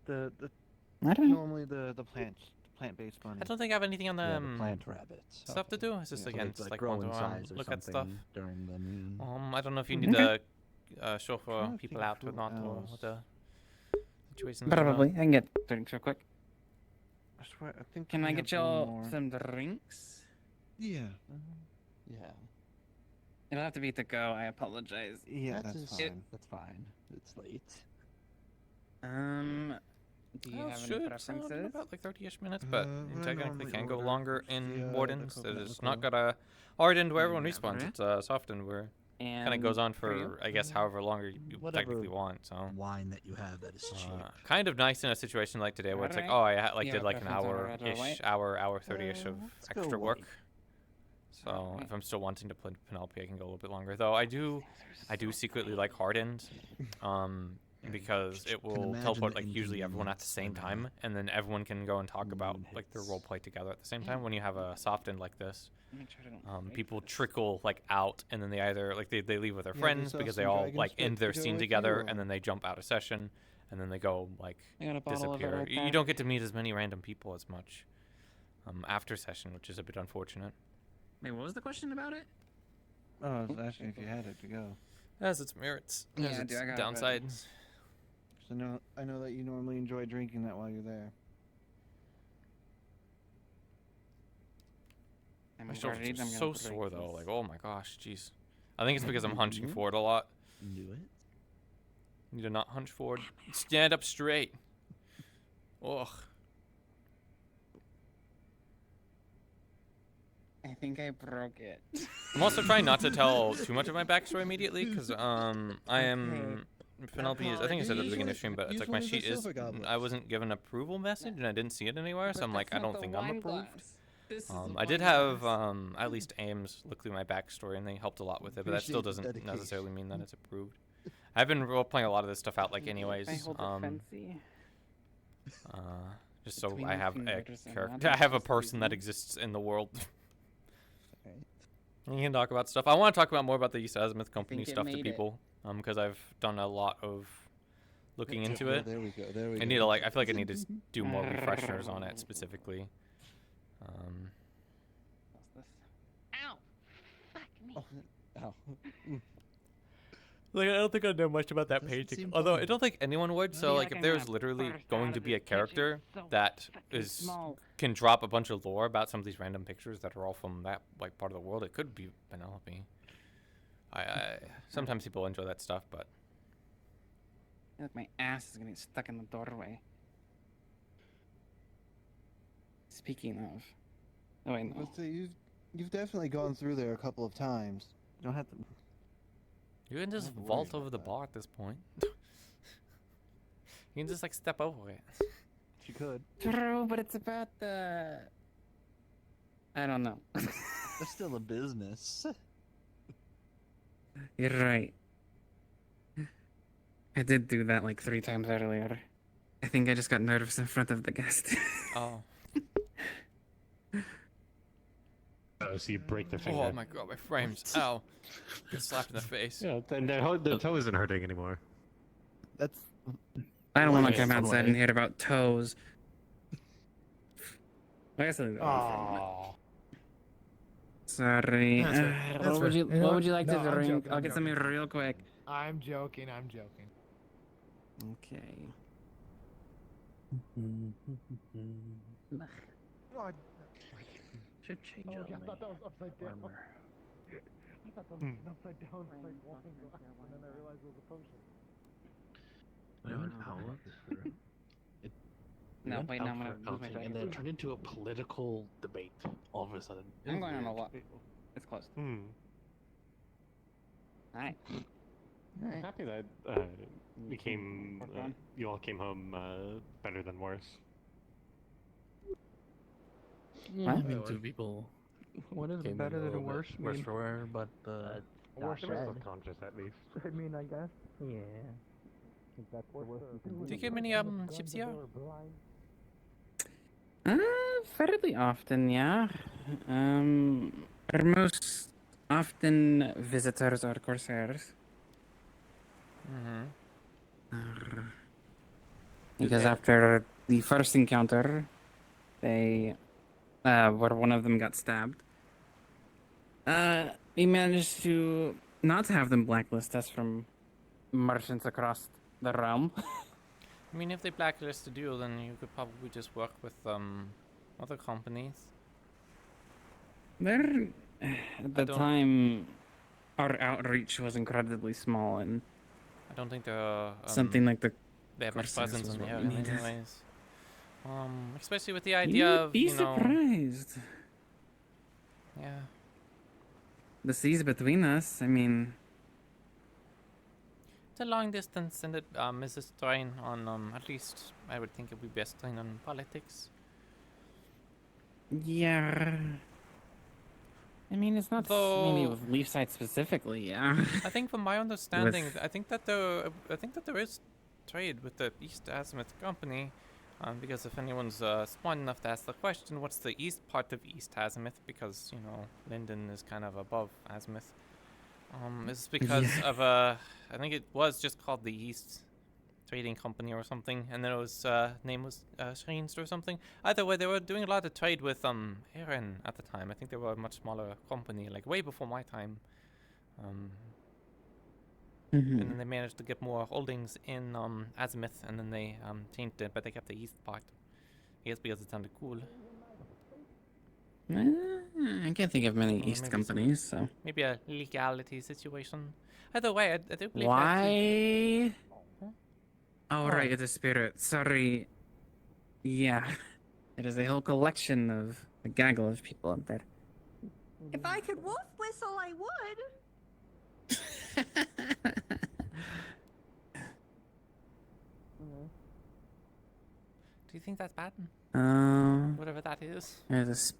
the I don't know. normally the plant-based bunny. I don't think I have anything on the, Yeah, the plant rabbits. stuff to do. It's just So again, they, just like, like grow wander in around, size or look at stuff. something during the moon. I don't know if you need Okay. to chauffeur trying to people think out or who not, or else. what the situation. Probably. I can get drinks real quick. I swear, I think. Can we I have get one y'all more. some drinks? Yeah. Yeah. It'll have to be to go. I apologize. Yeah, that's just- fine. That's fine. It's late. Do you have any should preferences? about like 30-ish minutes, but I you technically normally can go order longer the, in the Wardens. coconut It's not liqueur. got a hard end where everyone Yeah, respawns. right. It's softened where kind of And goes on for you? for I guess however longer you Whatever technically want. So wine that you have that is cheap. kind of nice in a situation like today where it's like, Alright. oh, I You did have a like an preference on red or hour-ish, white? hour 30-ish of let's go extra white. work. So if I'm still wanting to play Penelope, I can go a little bit longer. Though I do secretly like hard end, because it will imagine teleport the like usually everyone at the same time, and then everyone can go and talk about like their role play together at the same time. When you have a soft end like this, Make sure I don't break people this. trickle like out, and then they either like they leave with their Yeah, friends there's because they some all dragons, like but end their you go scene with together, you, and then they jump out of session, and then they go like I got a bottle of it disappear. right You there. don't get to meet as many random people as much after session, which is a bit unfortunate. Wait, what was the question about it? Oh, I was asking if you had it to go. Has its merits, Yeah, has I its do, I got it, but- downsides. So I know that you normally enjoy drinking that while you're there. I'm My shoulders worried are I'm so gonna break sore though. this. Like, oh my gosh, jeez. I think it's because I'm hunching forward a lot. Do it. Need to not hunch forward. Stand up straight. Ugh. I think I broke it. I'm also trying not to tell too much of my backstory immediately, because I am Penelope is. I think I said at the beginning of the stream, but it's like my sheet is. I wasn't given an approval message, and I didn't see it anywhere, so I'm like, I don't think I'm approved. I did have at least Ames look through my backstory, and they helped a lot with it, but that still Appreciate the doesn't dedication. necessarily mean that it's approved. I've been role playing a lot of this stuff out, like anyways. I hold it fancy. Just so Between I the have a fingers and character. not I have a just person that easy. exists in the world. You can talk about stuff. I want to talk about more about the East Azimuth Company think it stuff to made it. people, because I've done a lot of looking into it. There we go. There we I go. need to I feel like I need to do more refreshers on it specifically. What's this? Ow! Fuck me. Ow. Like I don't think I know much about that Doesn't page, seem although I fun. don't think anyone would. So Maybe like I if can there's have literally burst going out to of be a this picture. character So that fucking is small. can drop a bunch of lore about some of these random pictures that are all from that like part of the world, it could be Penelope. I sometimes people enjoy that stuff, but Look, my ass is gonna get stuck in the doorway. Speaking of, oh wait, no. Let's say you've definitely gone through there a couple of times. You don't have to. you can just Don't worry vault about over the that. bar at this point. You can just like step over it. She could. True, but it's about the. I don't know. That's still a business. You're right. I did do that like 3 times earlier. I think I just got nervous in front of the guest. Oh. Oh, so you break the finger. Oh my god, my frames. Ow. Get slapped in the face. Yeah, the toe isn't hurting anymore. That's. I don't want to Wait, come one outside way. and hear about toes. I guess I'll leave that one for a minute. Oh. sorry. That's right. That's What would fair. you You know What would you like No, to I'm drink? joking, I'll I'm get something joking. real quick. I'm joking. I'm joking. Okay. God. Should change Oh, out okay, I my thought that was upside down. armor. I thought that was an upside down like walking glass, and then I realized it was a potion. I went out. It we No, went wait, out no, I'm for gonna move my accounting, dragon. and then it turned into a political debate all of a sudden. It I'm was going on a weird. walk. It's closed. Alright. I'm happy that you all came home better than worse. I mean, two people. What is came in better a than little worse bit worse mean? for wear, but Worse for subconscious, at least. I mean, I guess. Yeah. That's the worst you can Do you get many ships here? Fairly often, yeah. Our most often visitors are Corsairs. Because after the first encounter, they, where one of them got stabbed, we managed to not have them blacklist us from merchants across the realm. I mean, if they blacklisted you, then you could probably just work with other companies. There, at the time, our outreach was incredibly small, and I don't think there are something like the they have much Corsairs presence was in the what area, we needed. anyways. Especially with the idea You'd of be you know. surprised. Yeah. The seas between us. I mean, It's a long distance, and it is a strain on at least I would think it would be a strain on politics. yeah. I mean, it's not maybe Though- with Leafside specifically. Yeah. I think, from my understanding, I think that there is trade with the East Azimuth Company, because if anyone's smart enough to ask the question, what's the east part of East Azimuth? Because you know, Linden is kind of above Azimuth. It's because of I think it was just called the East Trading Company or something, and then it was name was changed or something. Either way, they were doing a lot of trade with Aaron at the time. I think they were a much smaller company, like way before my time. And then they managed to get more holdings in Azimuth, and then they changed it, but they kept the east part. I guess because it sounded cool. I can't think of many East maybe companies, so. Maybe a legality situation. Either way, I do believe Why? Huh? Oh, right, it's a spirit. Sorry. Yeah. It is a whole collection of a gaggle of people up there. If I could wolf whistle, I would. Do you think that's bad? Whatever that is. There's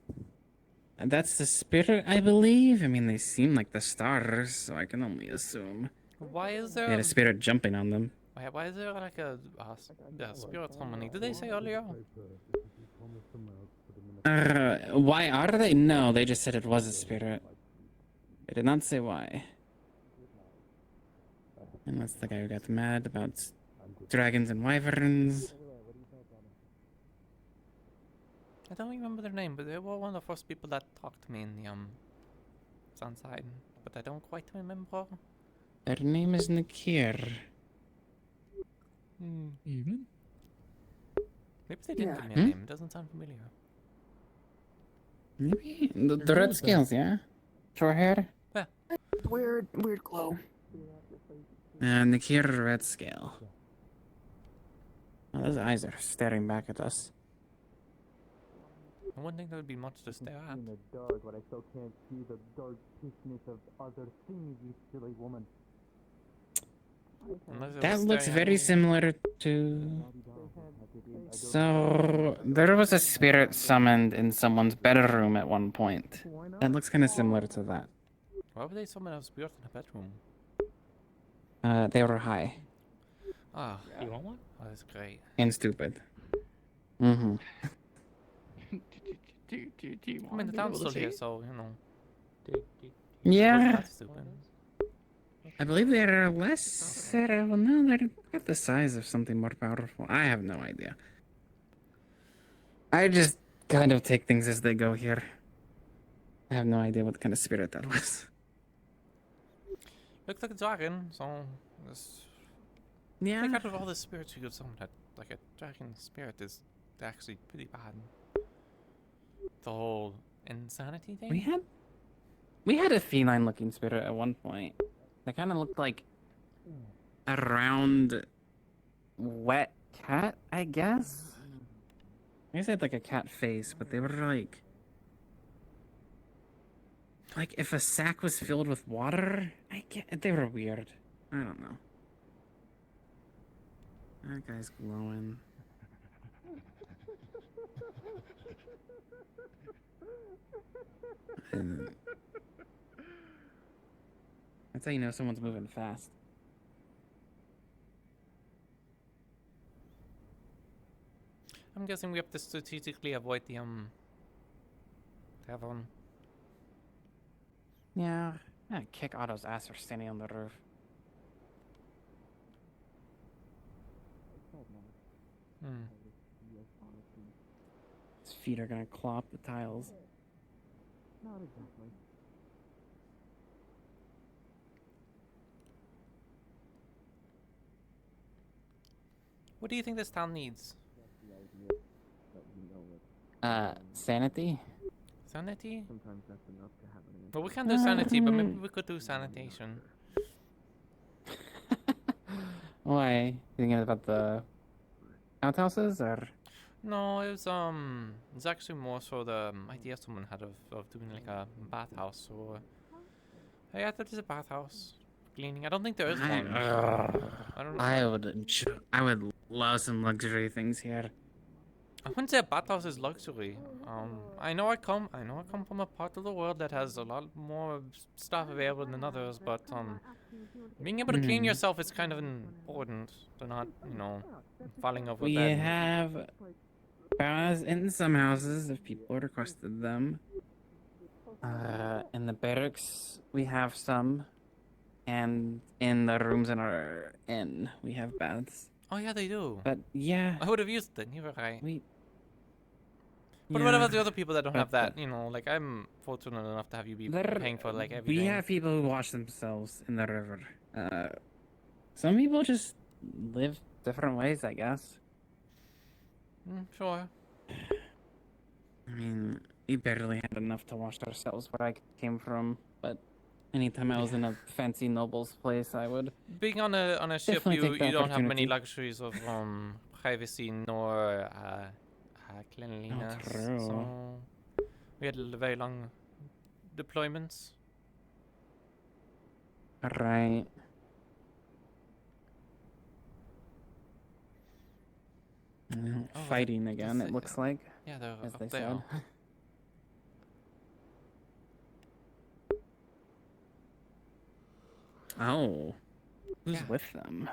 that's the spirit, I believe. I mean, they seem like the stars, so I can only assume. Why is They there? had a spirit jumping on them. Why is there like a spirit summoning? Did they say earlier? Why are they? No, they just said it was a spirit. They did not say why. And that's the guy who got mad about dragons and wyverns. I don't remember their name, but they were one of the first people that talked to me in the Sunside. But I don't quite remember. Their name is Nakir. Even? Maybe they didn't give me a name. It doesn't sound familiar. Maybe the red scales, yeah. Short hair. Yeah. Weird glow. Nakir red scale. Oh, those eyes are staring back at us. I wouldn't think there would be much to stare at. In the dark, but I still can't see the dark thickness of other things, you silly woman. That looks very similar to... So, there was a spirit summoned in someone's bedroom at one point. That looks kind of similar to that. Why would they summon a spirit in a bedroom? They were high. Ah, you want one? Oh, that's great. And stupid. Mm-hmm. I mean, the town's still here, so, you know. Yeah. That's stupid. I believe they're less... well, no, they're not the size of something more powerful. I have no idea. I just kind of take things as they go here. I have no idea what kind of spirit that was. Looks like a dragon, so this. Yeah. I think out of all the spirits you could summon, that like a dragon spirit is actually pretty bad. The whole insanity thing. We had a feline-looking spirit at one point. They kind of looked like a round, wet cat, I guess. I guess they had like a cat face, but they were like if a sack was filled with water. They were weird. I don't know. That guy's glowing. That's how you know someone's moving fast. I'm guessing we have to strategically avoid the tavern. Yeah, I'm gonna kick Otto's ass for standing on the roof. His feet are gonna clop the tiles. Not exactly. What do you think this town needs? Sanity? Sanity? Sometimes that's enough to have an. Well, we can't do sanity, but maybe we could do sanitation. Why? Thinking about the outhouses, or? No, it's actually more so the idea someone had of doing like a bathhouse. So, yeah, there's a bathhouse cleaning. I don't think there is one. I don't know. I would love some luxury things here. I wouldn't say a bathhouse is luxury. I know I come from a part of the world that has a lot more stuff available than others, but being able to clean yourself is kind of important. To not, falling over We bed. have baths in some houses if people requested them. In the barracks, we have some, and in the rooms in our inn, we have baths. Oh yeah, they do. But yeah, I would have used it. You were right. But Yeah, what about the other people that don't have but that? Like I'm fortunate enough to have you be paying for like everything. we have people who wash themselves in the river. Some people just live different ways, I guess. Sure. I mean, we barely had enough to wash ourselves where I came from, but anytime I was in a fancy noble's place, I would. Being on a ship, definitely take the you don't have many opportunity. luxuries of privacy nor cleanliness. true. So we had very long deployments. Right. Fighting again, it looks like. Yeah, they're as up they there. said. Oh, who's with them?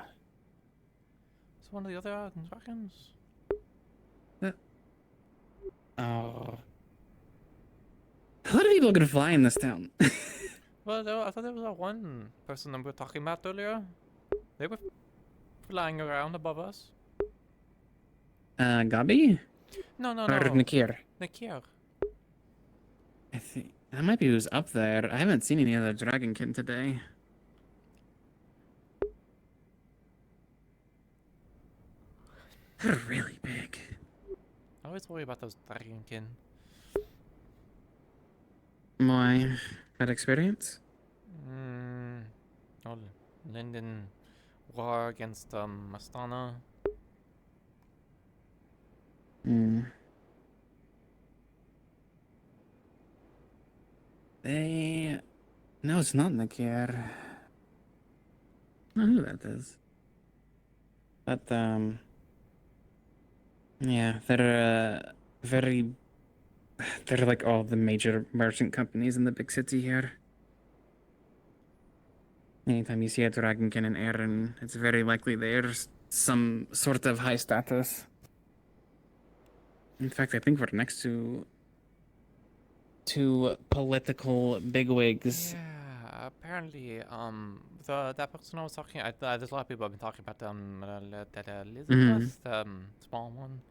It's one of the other dragons. Oh, a lot of people are gonna fly in this town. Well, I thought there was that one person that we were talking about earlier. They were flying around above us. Gabi? No. Or Nakir? Nakir. I think that might be who's up there. I haven't seen any other dragonkin today. They're really big. I always worry about those dragonkin. Why? Bad experience? Oh, Linden war against Astana. No, it's not Nakir. I don't know who that is. But, yeah, they're like all the major merchant companies in the big city here. Anytime you see a dragonkin in Erin, it's very likely there's some sort of high status. In fact, I think we're next to two political bigwigs. Yeah, apparently, that person I was talking, there's a lot of people have been talking about that Elizabeth, small one,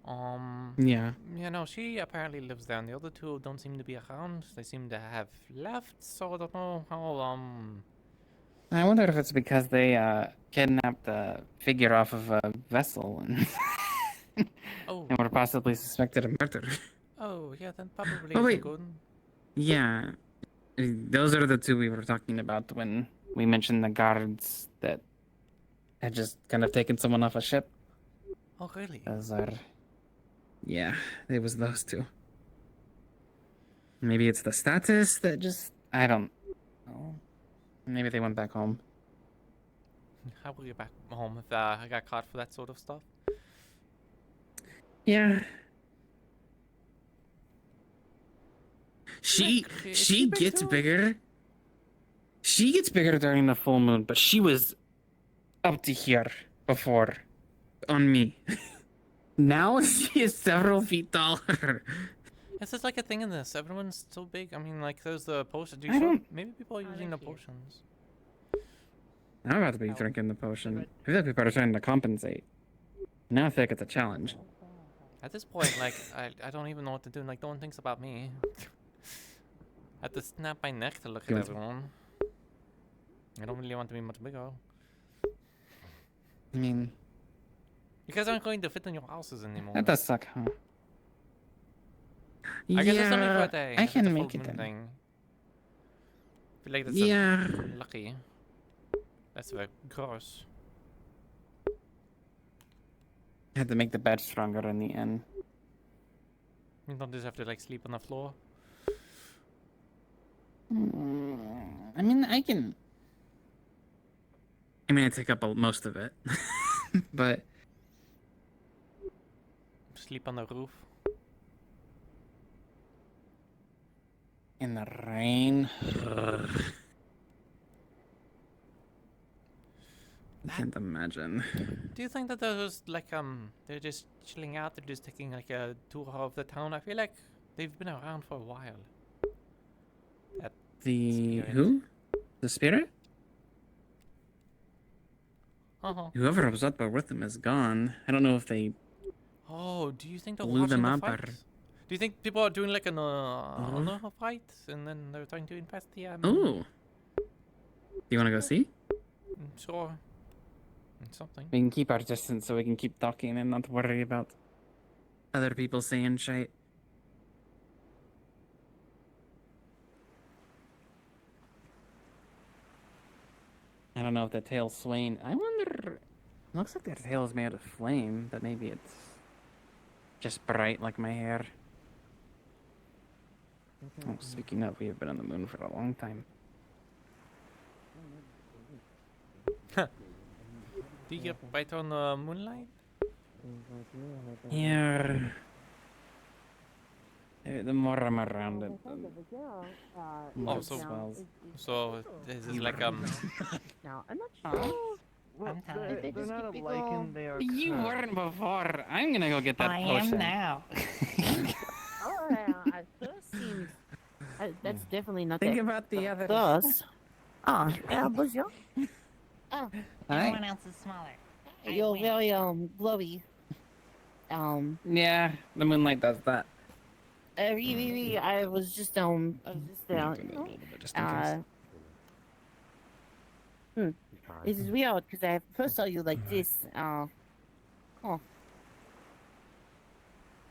Yeah. You know, she apparently lives there, and the other two don't seem to be around. They seem to have left, so I don't know how, I wonder if it's because they kidnapped a figure off of a vessel and, and were possibly suspected of murder. Oh, yeah, then probably Oh, isn't wait. good. Yeah. Those are the two we were talking about when we mentioned the guards that had just kind of taken someone off a ship. Oh, really? Those are... Yeah, it was those two. Maybe it's the status that just... I don't know. Maybe they went back home. How will you back home if I got caught for that sort of stuff? Yeah. She gets bigger. She gets bigger during the full moon, but she was up to here before on me. Now she is several feet taller. Is this like a thing in this? Everyone's so big. I mean, like, there's the potions. Maybe people are using the potions. I'm about to be drinking the potion. I feel like people are trying to compensate. Now I feel like it's a challenge. At this point, like, I don't even know what to do. Like, no one thinks about me. I have to snap my neck to look at everyone. I don't really want to be much bigger. I mean... You guys aren't going to fit in your houses anymore. That does suck, huh? I guess it's only for a day. I It's can a make full it moon then. thing. I feel like that's lucky. That's very gross. I had to make the bed stronger in the end. You don't just have to, like, sleep on the floor. I mean, I can... I mean, I take up most of it. But... Sleep on the roof. In the rain. I can't imagine. Do you think that they're just, like, they're just chilling out? They're just taking, like, a tour of the town? I feel like they've been around for a while. The... who? The spirit? Whoever was up there with them is gone. I don't know if they... Oh, do you think they're blew watching them the up fight? or... Do you think people are doing, like, an honor fight? And then they're trying to invest the... Oh! You want to go see? Sure. Something. We can keep our distance so we can keep talking and not worry about other people saying shit. I don't know if the tail's swaying. I wonder... Looks like their tail's made of flame, but maybe it's just bright like my hair. Oh, speaking of, we have been on the moon for a long time. Do you get right on the moonlight? Yeah. The more I'm around it, the more Oh, it swells. so this is like, No, I'm not sure. Well, they're not a lichen, they are You cursed. weren't before. I'm gonna go get that I potion. am now. Oh, yeah, thirst seems... that's definitely not Think that... about the other... Thirst? Oh, yeah, bonjour. Oh, Everyone else is smaller. you're very, glowy. Yeah, the moonlight does that. I was just, This is weird, because I first saw you like this, Oh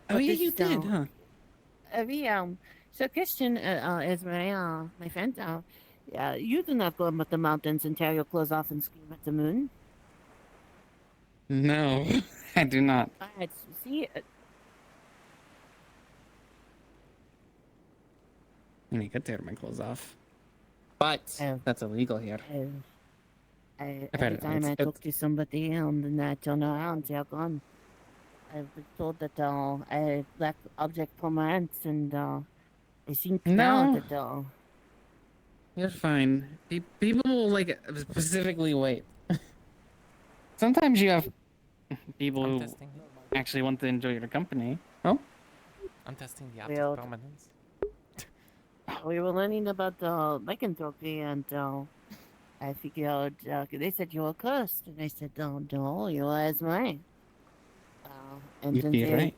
yeah, you did, huh? So question, is my friend, you do not go up the mountains and tear your clothes off and scream at the moon? No, I do not. See, I mean, I could tear my clothes off. But that's illegal here. Every time I talk to somebody and then I turn around, they're gone. I've been told that I lack object permanence and I think now that You're fine. People will, like, specifically wait. Sometimes you have people who actually want to enjoy your company. Oh? I'm testing the Well, optic permanence. we were learning about lycanthropy and I figured they said you were cursed and I said, no, you are as mine. And You'd then be they right.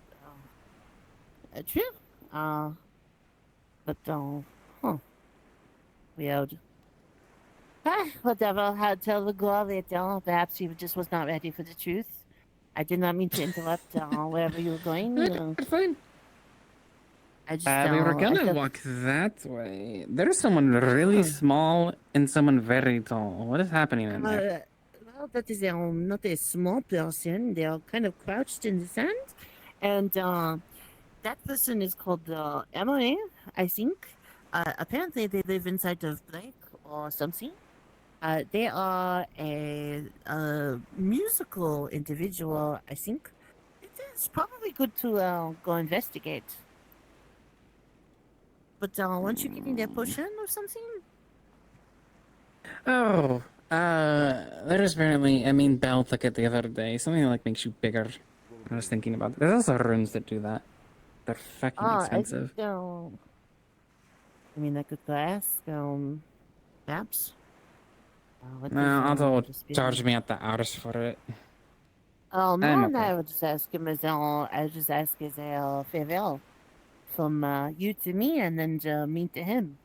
True. But, huh. Weird. Whatever. I'll tell the girl later. Perhaps she just was not ready for the truth. I did not mean to interrupt wherever you were going. Fine. I just, We were I gonna felt- walk that way. There's someone really small and someone very tall. What is happening in there? Well, that is not a small person. They are kind of crouched in the sand. And that person is called Emily, I think. Apparently, they live inside of Blake or something. They are a musical individual, I think. It is probably good to go investigate. But weren't you getting their potion or something? Oh, there's apparently, I mean, Belle took it the other day. Something that, like, makes you bigger. I was thinking about it. There's also runes that do that. They're fucking expensive. I mean, I could go ask, perhaps. Although charge me at the hours for it. Oh, no, I'm okay. I would just ask him as I would just ask as a favor from you to me and then me to him.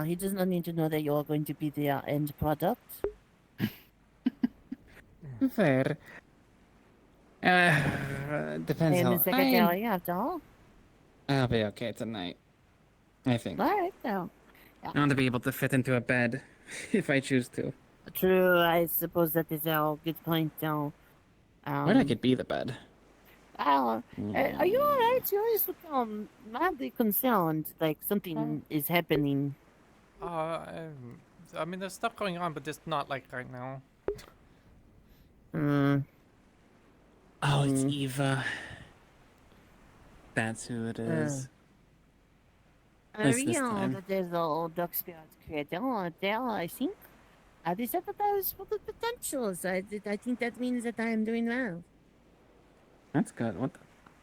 He does not need to know that you are going to be the end product. Fair. Depends And how the secretary, after all. I'll be okay tonight. I think. All right, now. I want to be able to fit into a bed if I choose to. True, I suppose that is a good point. What I could be the bed. Are you alright? You always look mildly concerned, like something is happening. I mean, there's stuff going on, but just not like right now. Oh, it's Eva. That's who it is. I realize that there's an old Duck Spirit creator there, I think. They said that I was full of potentials. I think that means that I am doing well. That's good. What the?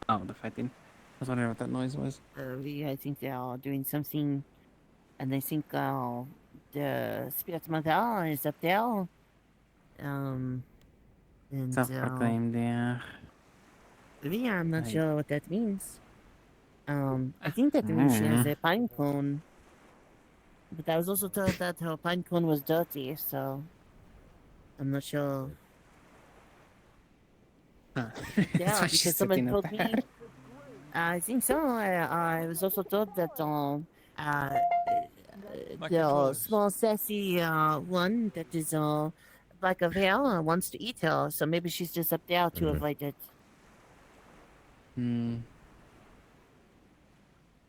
Oh, the fighting. I was wondering what that noise was. I think they are doing something, and they think the Spirit Mother is up there. And Self-proclaimed, yeah. Yeah, I'm not sure what that means. I think that means she has a pine cone. But I was also told that her pine cone was dirty, so I'm not sure. Huh. Yeah, because someone told me. I think so. I was also told that the small sassy one that is black of hair wants to eat her, so maybe she's just up there to avoid it.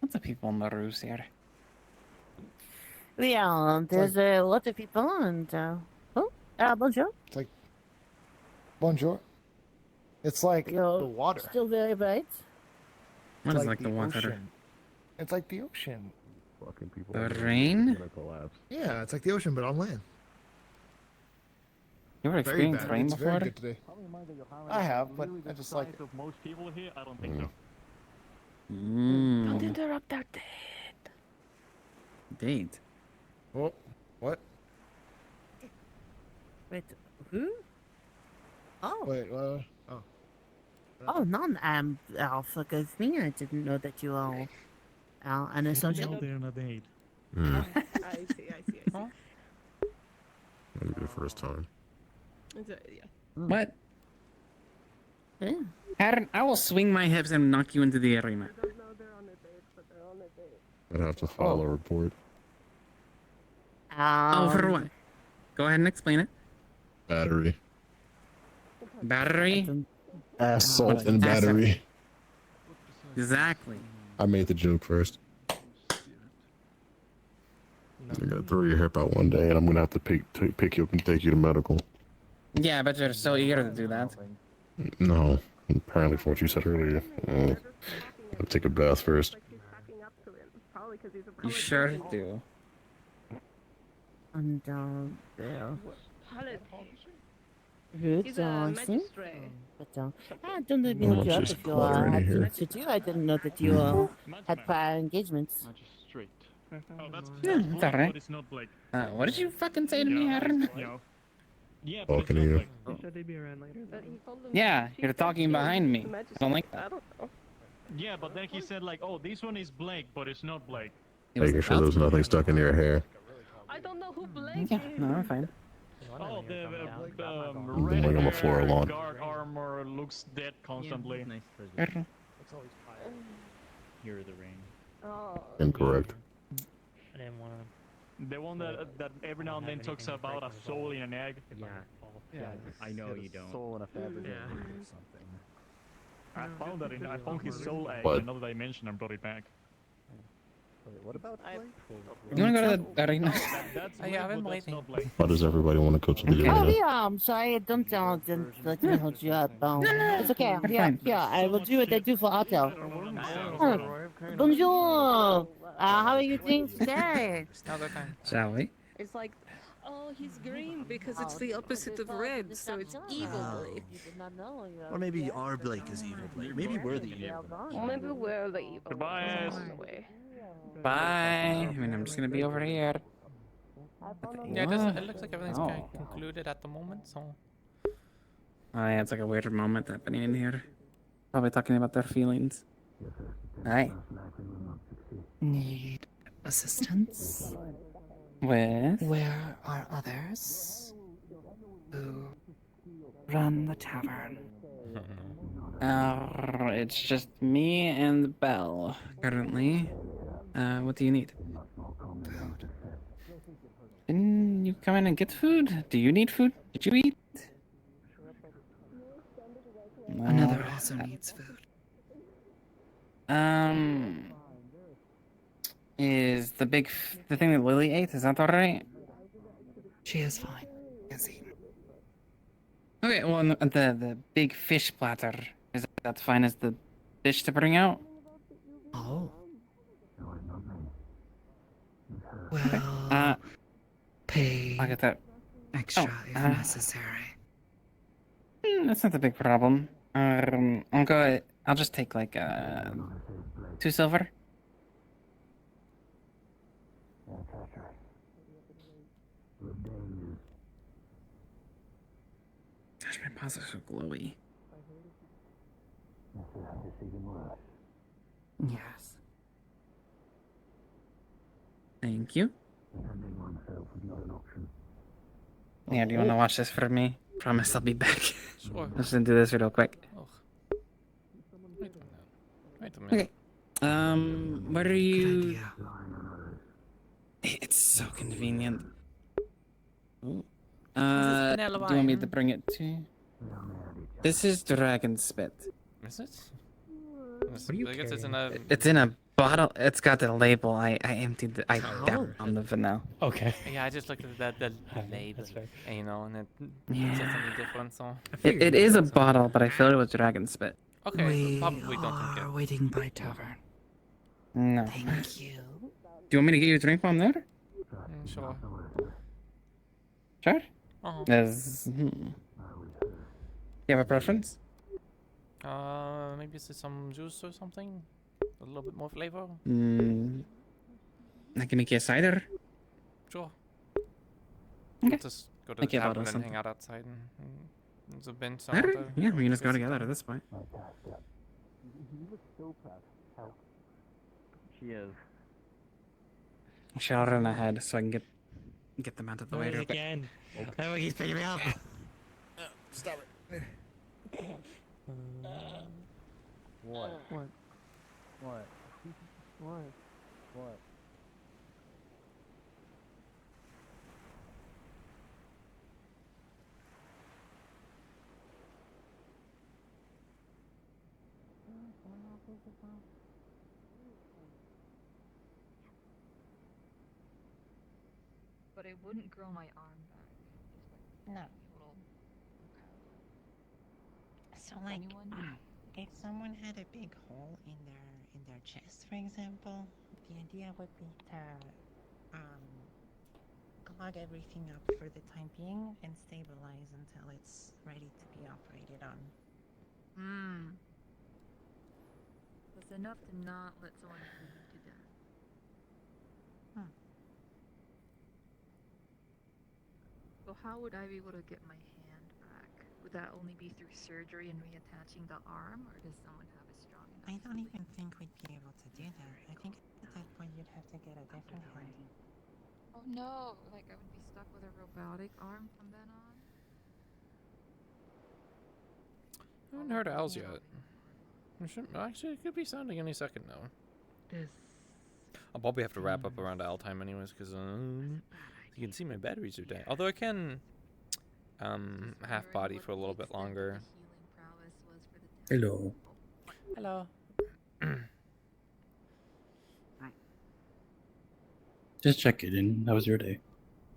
Lots of people on the roofs here. Yeah, there's a lot of people, and bonjour. It's like bonjour. It's like the water. Still very bright. What is like the water? Ocean. It's like the ocean. Fucking people. The rain? Yeah, it's like the ocean, but on land. You ever Very experienced bad. rain It's before? very good today. I have, but I just like it. Of most people here, I don't think so. Don't interrupt our date. Date? Oh, what? Wait, who? Oh. Wait, oh. Oh, none. Forgive me. I didn't know that you all an associate. They're on a date. I see. That'll be the first time. Yeah. What? Aaron, I will swing my hips and knock you into the arena. I'd have to file a report. Oh, for what? Go ahead and explain it. Battery. Battery? Assault and battery. Exactly. I made the joke first. You're gonna throw your hip out one day, and I'm gonna have to pick you up and take you to medical. Yeah, I bet you're so eager to do that. No, apparently from what you said earlier. I'll take a bath first. You sure do. And He's good, a I think. magistrate. But don't let me look you up just if you cluttering had here. things to do. I didn't know that you had prior engagements. Magistrate. Oh, that's Yeah, it's alright. But it's not Blake. What did you fucking say to me, Aaron? Yeah, but Talking it's to not you. Blake. They said they'd be around later. Yeah, you're talking behind me. I don't like that. Yeah, but then he said like, oh, this one is Blake, but it's not Blake. Making sure there's nothing stuck in your hair. I don't know who Blake Yeah, is. no, I'm fine. Oh, the Been like on the floor a lot. guard armor looks dead constantly. Here the ring. Oh. Incorrect. I didn't want to. The one that every now and then talks about a soul in an egg. Yeah, I know you don't. Soul in a fabric Yeah. or something. I found his soul egg What? in another dimension and brought it back. Wait, what about Blake? You wanna go to the arena? That's Oh, yeah, I've been Blake, but that's waiting. not Blake. Why does everybody want to go to the Oh arena? yeah, I'm sorry. Don't let me hold you up. It's okay. You're Yeah, fine. yeah. I will do what I do for Otto. Bonjour. How are you doing today? Another time. Shall we? It's like, oh, he's green because it's the opposite of red, so it's evil Blake. Or maybe our Blake is evil Blake. Maybe we're the evil Blake. Maybe we're the evil. Goodbye. Bye. I mean, I'm just gonna be over here. Yeah, it looks like everything's kind of concluded at the moment, so. Oh yeah, it's like a weird moment happening in here. Probably talking about their feelings. Hi. Need assistance? With? Where are others who run the tavern? It's just me and Belle currently. What do you need? Food. Didn't you come in and get food? Do you need food? Did you eat? Another also needs food. Is the the thing that Lily ate, is that alright? She is fine. Yes, eaten. Okay, well, the big fish platter, is that fine as the dish to bring out? Oh. Well, pay I'll get that. extra if necessary. That's not a big problem. I'll just take like 2 silver. Gosh, my paws are so glowy. Yes. Thank you. Yeah, do you want to watch this for me? Promise I'll be back. Sure. Just gonna do this real quick. Wait a minute. Okay. What are you? It's so convenient. Ooh. Do you want me to bring it to you? This is dragon spit. Is it? I guess it's in a. It's in a bottle. It's got the label. I emptied. I dabbed on the vanilla. Okay. Yeah, I just looked at the label, and, you know, and it said something different. So. It is a bottle, but I filled it with dragon spit. Okay. We Probably don't think are it. waiting by tavern. No. Thank you. Do you want me to get you a drink while I'm there? Sure. Sure. Uh-huh. You have a preference? Maybe is it some juice or something? A little bit more flavor? I can make you a cider. Sure. Okay. Just go to Make the you a bottle tavern of and something. hang out outside and there's a bench out Alright. there. Yeah, we can just go together at this point. She is. Shall run ahead so I can get them out of the way. Wait real quick. again. Oh, he's picking me up. Stop it. What? What? What? What? What? But I wouldn't grow my arm back. No. So like, if someone had a big hole in their chest, for example, the idea would be to clog everything up for the time being and stabilize until it's ready to be operated on. That's enough to not let someone bleed to death. So how would I be able to get my hand back? Would that only be through surgery and reattaching the arm, or does someone have a strong I don't even think we'd be able to do that. I think at that point you'd have to get a different hand. Oh no, like I would be stuck with a robotic arm from then on. I haven't heard owls yet. Actually, it could be sounding any second now. I'll probably have to wrap up around owl time anyways, because you can see my batteries are dead. Although I can half body for a little bit longer. Hello. Hello. Just check it in. How was your day?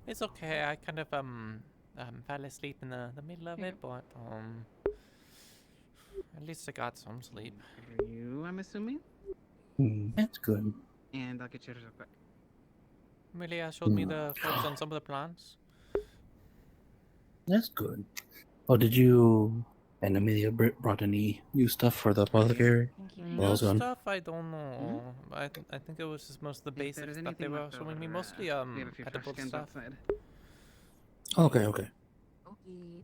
It's okay. I kind of fell asleep in the middle of it, but at least I got some sleep. You, I'm assuming? That's good. And I'll get you real quick. Amelia showed me the photos on some of the plants. That's good. Oh, did you and Amelia brought any new stuff for the apothecary? New stuff? I don't know. I think it was just most of the basics that they were showing me. Mostly edible stuff. Okay. Okay,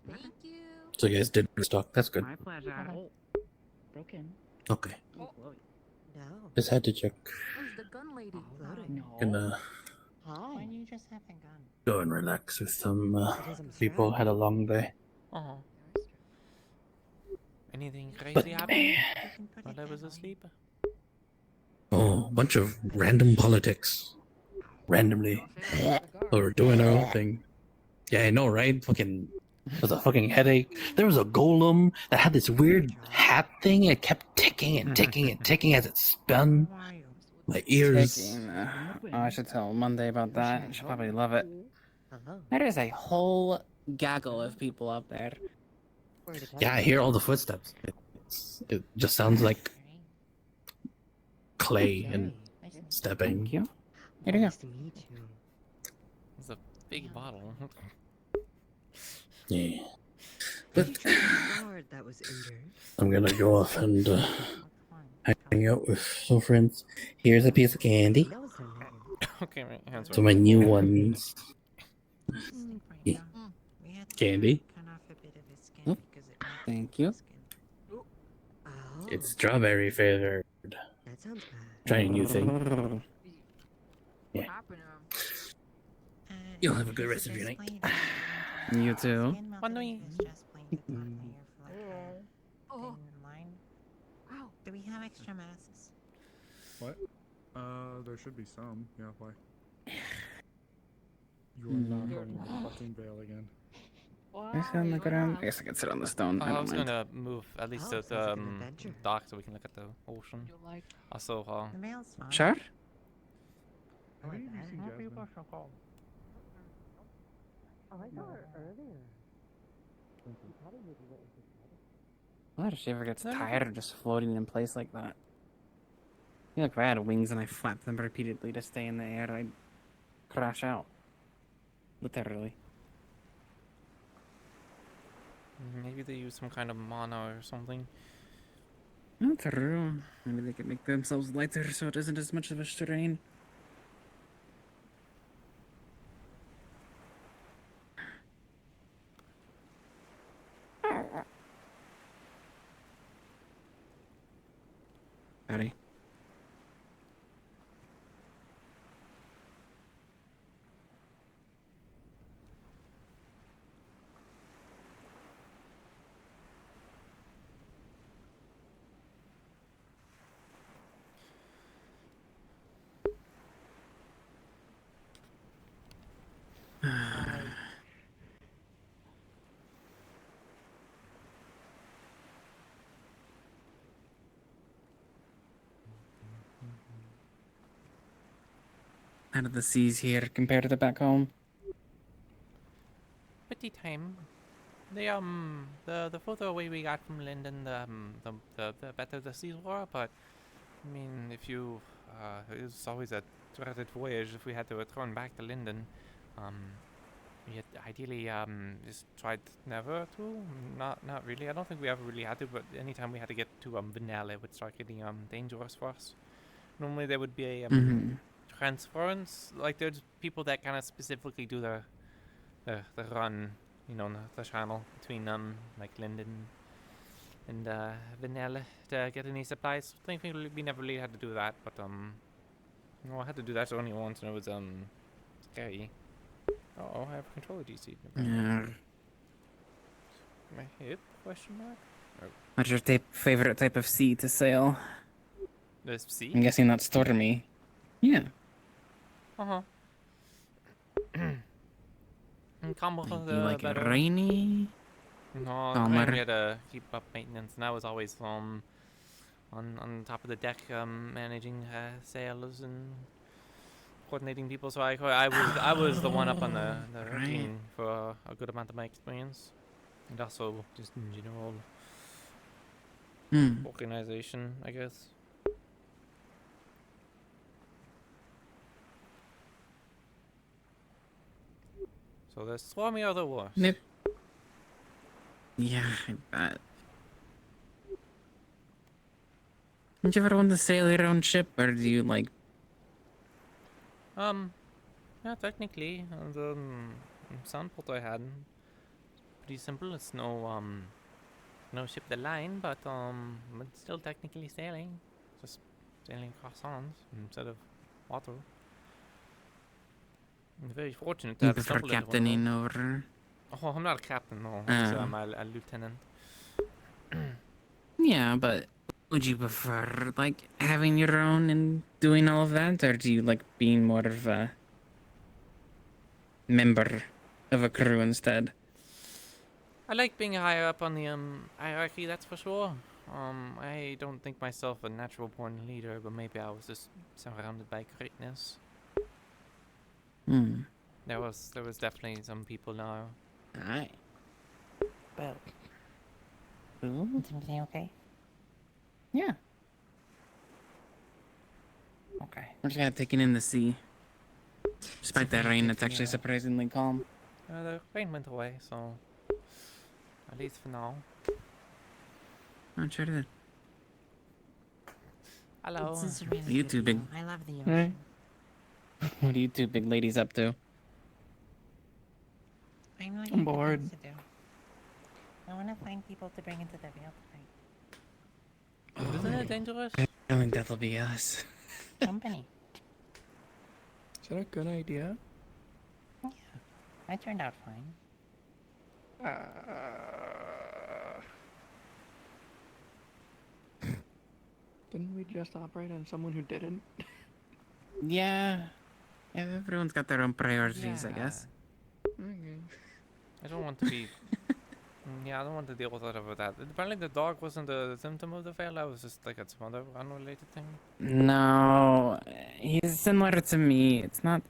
thank you. So you guys did restock. That's good. My pleasure. Oh, broken. Okay. No. Just had to check. Where's the gun lady? Gonna Why do you just have a gun? go and relax with some people. Had a long day. Oh. Anything crazy happened while I was asleep? Oh, bunch of random politics. Randomly. Or doing our own thing. Yeah, I know, right? Fucking was a fucking headache. There was a golem that had this weird hat thing. It kept ticking and ticking and ticking as it spun. My ears. Ticking. Oh, I should tell Monday about that. She'll probably love it. There is a whole gaggle of people up there. Yeah, I hear all the footsteps. It just sounds like clay and stepping. Thank you. Here you go. It's a big bottle. Yeah. But that was injured. I'm gonna go off and hang out with some friends. Here's a piece of candy. Okay, my hands are So my new ones. Yeah. Candy. Oh, thank you. It's strawberry flavored. That sounds bad. Trying a new thing. Yeah. You'll have a good rest of your night. You too. Oh. Wow. Do we have extra masks? What? There should be some. Yeah, why? You are not going to fucking bail again. I sit on the ground. I guess I could sit on the stone. I I don't was mind. gonna move at least to the dock so we can look at the ocean. Also, The mail's fine. Sure. Have you seen Jasmine? Oh, I saw her earlier. I wonder if she ever gets tired of just floating in place like that. I feel like if I had wings and I flapped them repeatedly to stay in the air, I'd crash out. Literally. Maybe they use some kind of mana or something. Not true. Maybe they could make themselves lighter so it isn't as much of a strain. Howdy. How do the seas here compare to the back home? Pretty tame. The further away we got from Linden, the better the seas were. But I mean, if you, it was always a dreaded voyage if we had to return back to Linden. We had ideally just tried never to. Not really. I don't think we ever really had to. But anytime we had to get to Vanilla, it would start getting dangerous for us. Normally there would be a transference. Like there's people that kind of specifically do the run, you know, the channel between like Linden vanilla to get any supplies. I think we never really had to do that, but no, I had to do that only once, and it was scary. Oh, I have a controller DC. Yeah. My hip? Question mark. Oh. What's your favorite type of sea to sail? The sea? I'm guessing that's stormy. Yeah. Uh-huh. You like it rainy? No, Calmer. we had to keep up maintenance, and I was always on top of the deck, managing sailors and coordinating people. So I was the one up on the team for a good amount of my experience, and also just in general organization, I guess. So the stormy or the worse? Yep. Yeah, I bet. Did you ever want to sail your own ship, or do you like? Yeah, technically, the Sunport I had, pretty simple. It's no ship the line, but still technically sailing, just sailing across songs instead of water. I'm very fortunate to You have prefer stumbled into one of captaining those. over? Oh, I'm not a captain, no. I'm a lieutenant. Yeah, but would you prefer like having your own and doing all of that, or do you like being more of a member of a crew instead? I like being higher up on the hierarchy, that's for sure. I don't think myself a natural born leader, but maybe I was just surrounded by greatness. There was definitely some people now. Alright. Well. Is everything okay? Yeah. Okay. We're just kind of taking in the sea. Despite that rain, it's actually surprisingly calm. The rain went away, so at least for now. I'm sure did. Hello. This is really You good two big. view. I love the ocean. What are you two big ladies up to? I'm looking I'm for bored. things to do. I want to find people to bring into the veil tonight. Isn't it dangerous? I don't think that'll be us. Company. Is that a good idea? Yeah. I turned out fine. Didn't we just operate on someone who didn't? Yeah. Yeah, everyone's got their own priorities, I guess. I don't want to be. Yeah, I don't want to deal with whatever that. Apparently, the dog wasn't a symptom of the veil. That was just like some other unrelated thing. No, he's similar to me. It's not.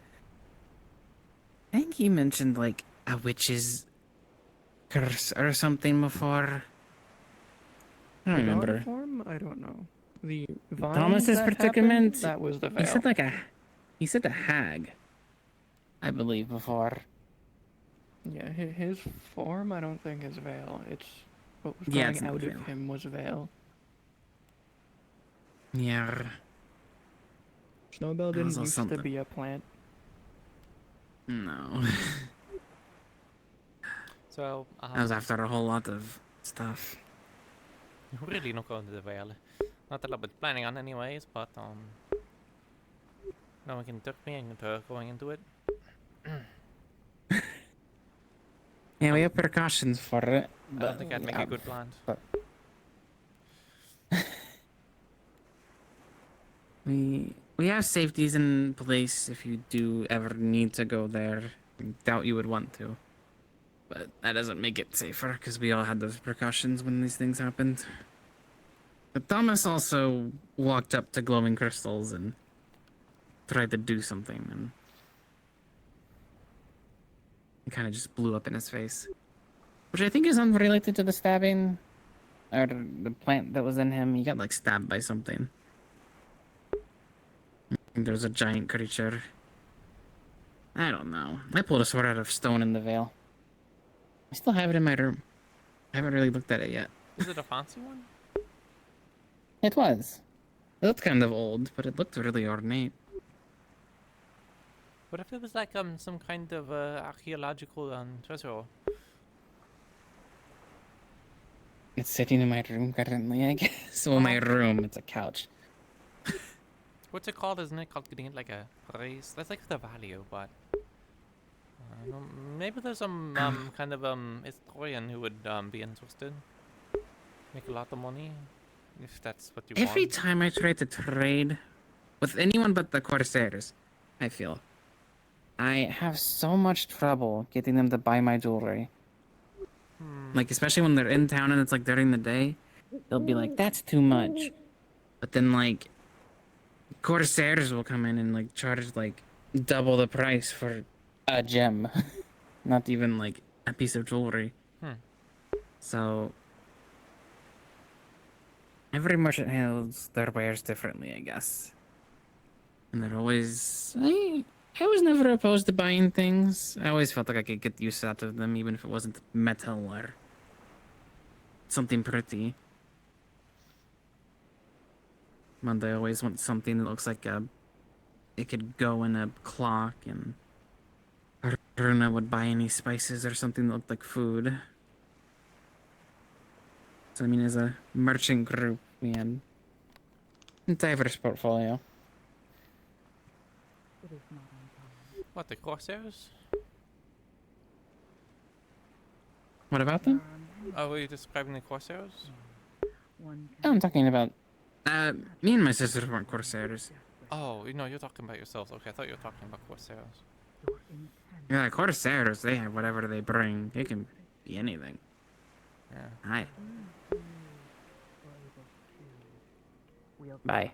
I think he mentioned like a witch's curse or something before. I don't remember. Form? I don't know. The vine Thomas's that predicament. happened, that was the veil. He said like a. He said a hag. I believe before. Yeah, his form I don't think is veil. It's what was Yeah, coming it's not out veil. of him was veil. Yeah. Snowbell That was didn't all used something. to be a plant. No. So That was after a whole lot of stuff. really not going to the veil. Not that I was planning on anyways, but no one can trick me into going into it. Yeah, we have precautions for it. I don't think I'd make a good plan. We have safeties in place if you do ever need to go there. I doubt you would want to. But that doesn't make it safer, because we all had those precautions when these things happened. But Thomas also walked up to glowing crystals and tried to do something, and it kind of just blew up in his face. Which I think is unrelated to the stabbing, or the plant that was in him. He got, like, stabbed by something. There's a giant creature. I don't know. I pulled a sword out of stone in the veil. I still have it in my room. I haven't really looked at it yet. Was it a fancy one? It was. It looked kind of old, but it looked really ornate. What if it was like some kind of archaeological treasure? It's sitting in my room currently, I guess. Well, my room, it's a couch. What's it called? Isn't it called getting it like a price? That's like the value, but no, maybe there's some kind of historian who would be interested. Make a lot of money if that's what you Every want. time I try to trade with anyone but the Corsairs, I feel I have so much trouble getting them to buy my jewelry. Like, especially when they're in town and it's like during the day, they'll be like, that's too much. But then, like, Corsairs will come in and, like, charge, like, double the price for a gem. Not even, like, a piece of jewelry. So, every merchant handles their wares differently, I guess. And they're always... I was never opposed to buying things. I always felt like I could get use out of them, even if it wasn't metal or something pretty. But I always want something that looks like it could go in a clock, and Runa would buy any spices or something that looked like food. So I mean, as a merchant group, we had a diverse portfolio. What, the Corsairs? What about them? Oh, were you describing the Corsairs? Oh, I'm talking about me and my sisters weren't Corsairs. Oh, no, you're talking about yourselves. Okay, I thought you were talking about Corsairs. Yeah, Corsairs, they have whatever they bring. It can be anything. Yeah. Hi. Bye.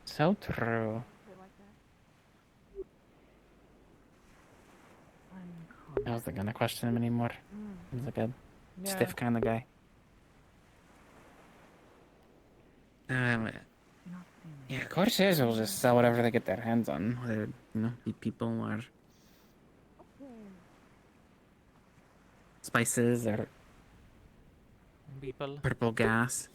So true. I wasn't gonna question him anymore. He's like a stiff kind of guy. Yeah, Corsairs will just sell whatever they get their hands on. Whether, you know, be people or spices or people. purple gas.